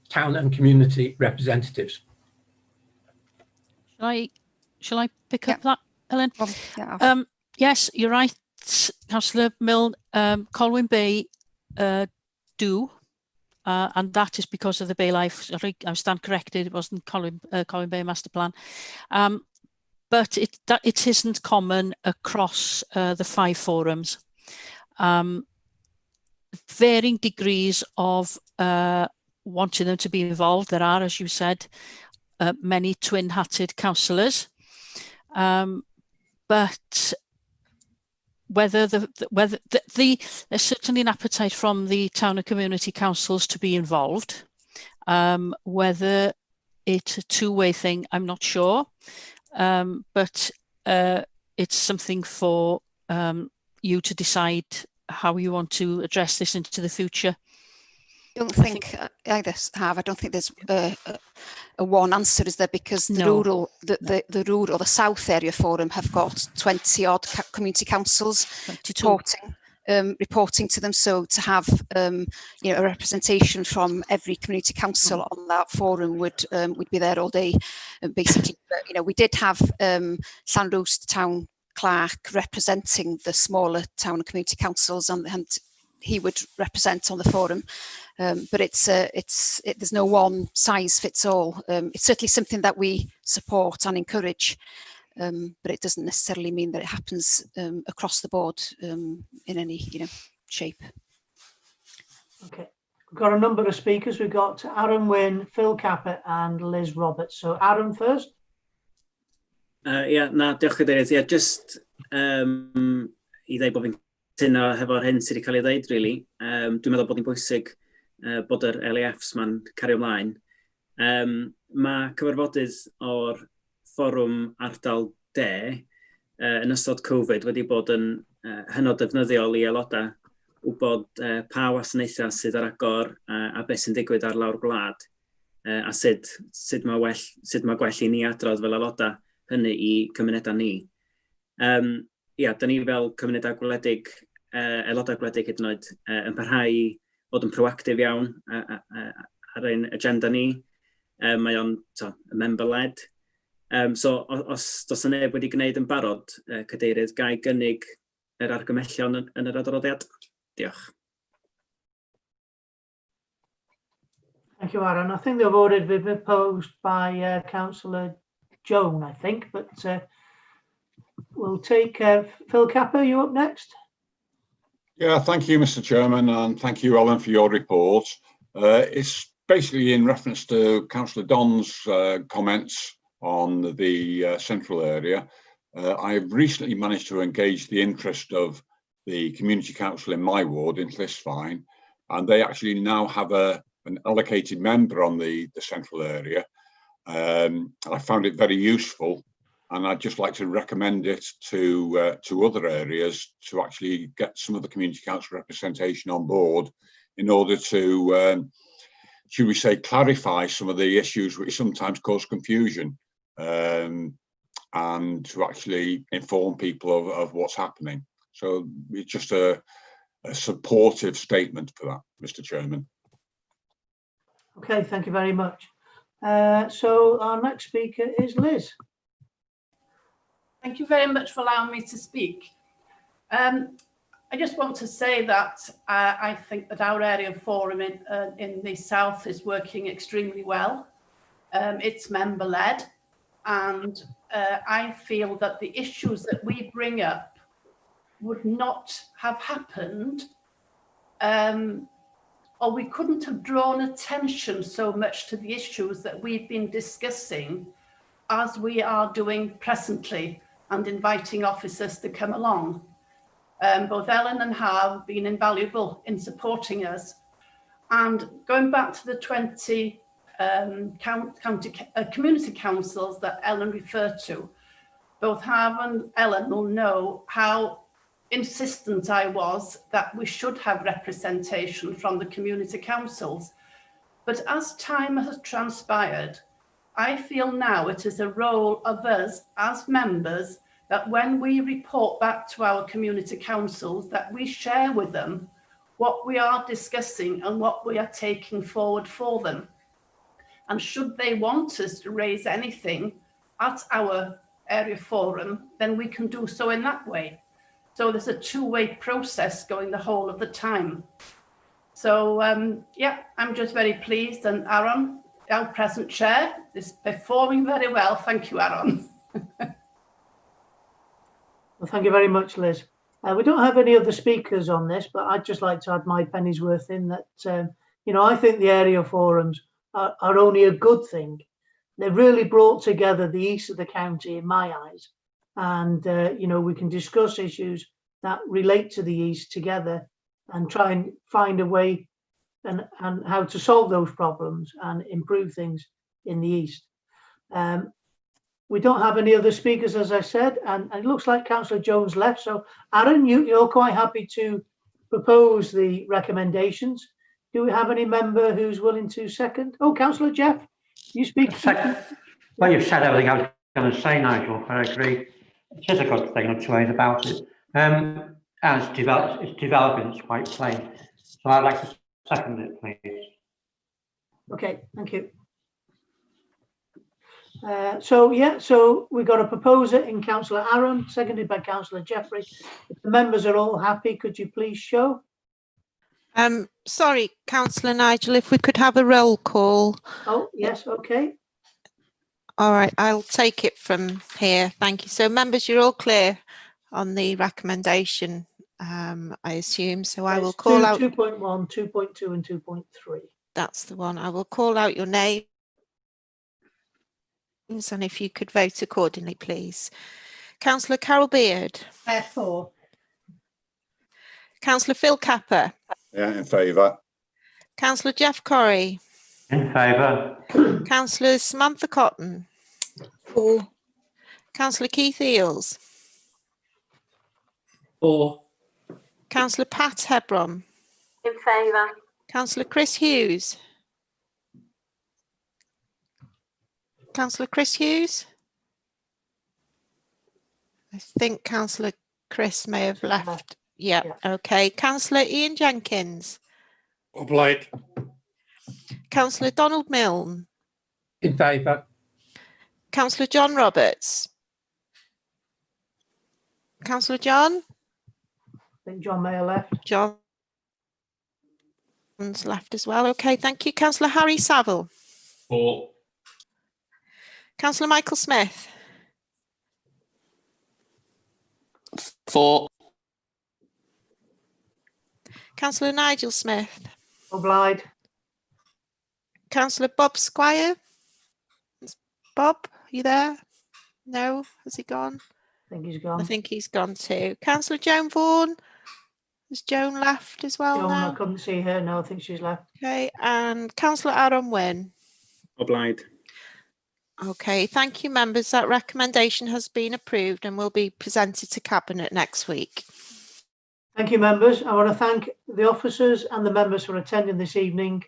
representatives. Shall I pick up that, Ellen? Yeah. Yes, you're right, Councillor Mill. Colwyn Bay do, and that is because of the Bay Life. I stand corrected. It wasn't Colwyn Bay Master Plan, but it isn't common across the 5 forums. Varying degrees of wanting them to be involved. There are, as you said, many twin-hatted councillors, but whether there's certainly an appetite from the town and community councils to be involved. Whether it's a two-way thing, I'm not sure, but it's something for you to decide how you want to address this into the future. I don't think I don't think there's a one answer, is there? Because the rural, the rural or the South Area Forum have got 20 odd community councils reporting to them. So to have a representation from every community council on that forum would be there all day, basically. But, we did have Llanrwst Town Clerk representing the smaller town and community councils, and he would represent on the forum. But there's no one size fits all. It's certainly something that we support and encourage, but it doesn't necessarily mean that it happens across the board in any shape. Okay. We've got a number of speakers. We've got Aaron Wynne, Phil Capper and Liz Roberts. So Aaron first. Diolch Cadeirydd. Just i ddweud bod fi'n cytuno hefo'r hyn sydd wedi cael ei ddweud, really. Dwi'n meddwl bod hi'n bwysig bod yr LEFs ma'n cario ymlaen. Mae cyfarfodydd o'r fforwm ardal D yn ystod Covid wedi bod yn hynod defnyddiol i aelodau wybod pa wasanaethau sydd ar agor a beth sy'n digwydd ar lawr gwlad a sut mae gwell i ni adrodd fel aelodau hynny i cymunedau ni. Da ni fel cymunedau gwledig, aelodau gwledig hyd yn oed, yn parhau i fod yn proactif iawn ar ein agenda ni. Mae o'n member-led. So, os does yna neb wedi gwneud yn barod, Cadeirydd, ga i gynnig yr argymellion yn yr adroddiad. Diolch. Thank you, Aaron. I think they've already been proposed by Councillor Joan, I think, but we'll take Phil Capper. You up next? Yeah, thank you, Mr. Chairman, and thank you, Ellen, for your report. It's basically in reference to Councillor Don's comments on the central area. I've recently managed to engage the interest of the community council in my ward in Llisfine, and they actually now have an allocated member on the central area. I found it very useful, and I'd just like to recommend it to other areas to actually get some of the community council representation on board in order to, should we say, clarify some of the issues which sometimes cause confusion, and to actually inform people of what's happening. So it's just a supportive statement for that, Mr. Chairman. Okay, thank you very much. So our next speaker is Liz. Thank you very much for allowing me to speak. I just want to say that I think that our area forum in the south is working extremely well. It's member-led, and I feel that the issues that we bring up would not have happened, or we couldn't have drawn attention so much to the issues that we've been discussing as we are doing presently and inviting officers to come along. Both Ellen and Har have been invaluable in supporting us. And going back to the 20 community councils that Ellen referred to, both Har and Ellen will know how insistent I was that we should have representation from the community councils. But as time has transpired, I feel now it is a role of us as members that when we report back to our community councils, that we share with them what we are discussing and what we are taking forward for them. And should they want us to raise anything at our area forum, then we can do so in that way. So there's a two-way process going the whole of the time. So yeah, I'm just very pleased, and Aaron, our present chair, is performing very well. Thank you, Aaron. Well, thank you very much, Liz. We don't have any other speakers on this, but I'd just like to add my penny's worth in that, I think the area forums are only a good thing. They've really brought together the east of the county in my eyes. And, we can discuss issues that relate to the east together and try and find a way and how to solve those problems and improve things in the east. We don't have any other speakers, as I said, and it looks like Councillor Jones left. So, Aaron, you're quite happy to propose the recommendations. Do we have any member who's willing to second? Oh, Councillor Jeff, you speak. Well, you've said everything I was going to say, Nigel. I agree. It is a good thing, no two ways about it. And it's developing, it's quite plain. So I'd like to second it, please. Okay, thank you. So we've got a proposer in Councillor Aaron, seconded by Councillor Jeffrey. If the members are all happy, could you please show? Sorry, Councillor Nigel, if we could have a roll call. Oh, yes, okay. All right, I'll take it from here. Thank you. So members, you're all clear on the recommendation I assume. So I will call out 2.1, 2.2 and 2.3. That's the one. I will call out your names, and if you could vote accordingly, please. Councillor Carol Beard. For. Councillor Phil Capper. Yeah, in favour. Councillor Jeff Corrie. In favour. Councillor Samantha Cotton. For. Councillor Keith Eales. For. Councillor Pat Hebron. In favour. Councillor Chris Hughes. Councillor Chris Hughes. I think Councillor Chris may have left. Yeah, okay. Councillor Ian Jenkins. Obliged. Councillor Donald Milne. In favour. Councillor John Roberts. Councillor John. I think John may have left. John's left as well. Okay, thank you. Councillor Harry Saville. For. Councillor Michael Smith. For. Councillor Nigel Smith. Obliged. Councillor Bob Squire. Bob, are you there? No, has he gone? I think he's gone. I think he's gone too. Councillor Joan Vaughan. Has Joan left as well Joan, now? I couldn't see her. No, I think she's left. Okay, and Councillor Aaron Wynne. Obliged. Okay, thank you, members. That recommendation has been approved and will be presented to Cabinet next week. Thank you, members. I want to thank the officers and the members for attending this evening.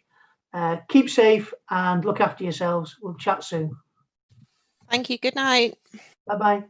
Keep safe and look after yourselves. We'll chat soon. Thank you. Good night. Bye-bye.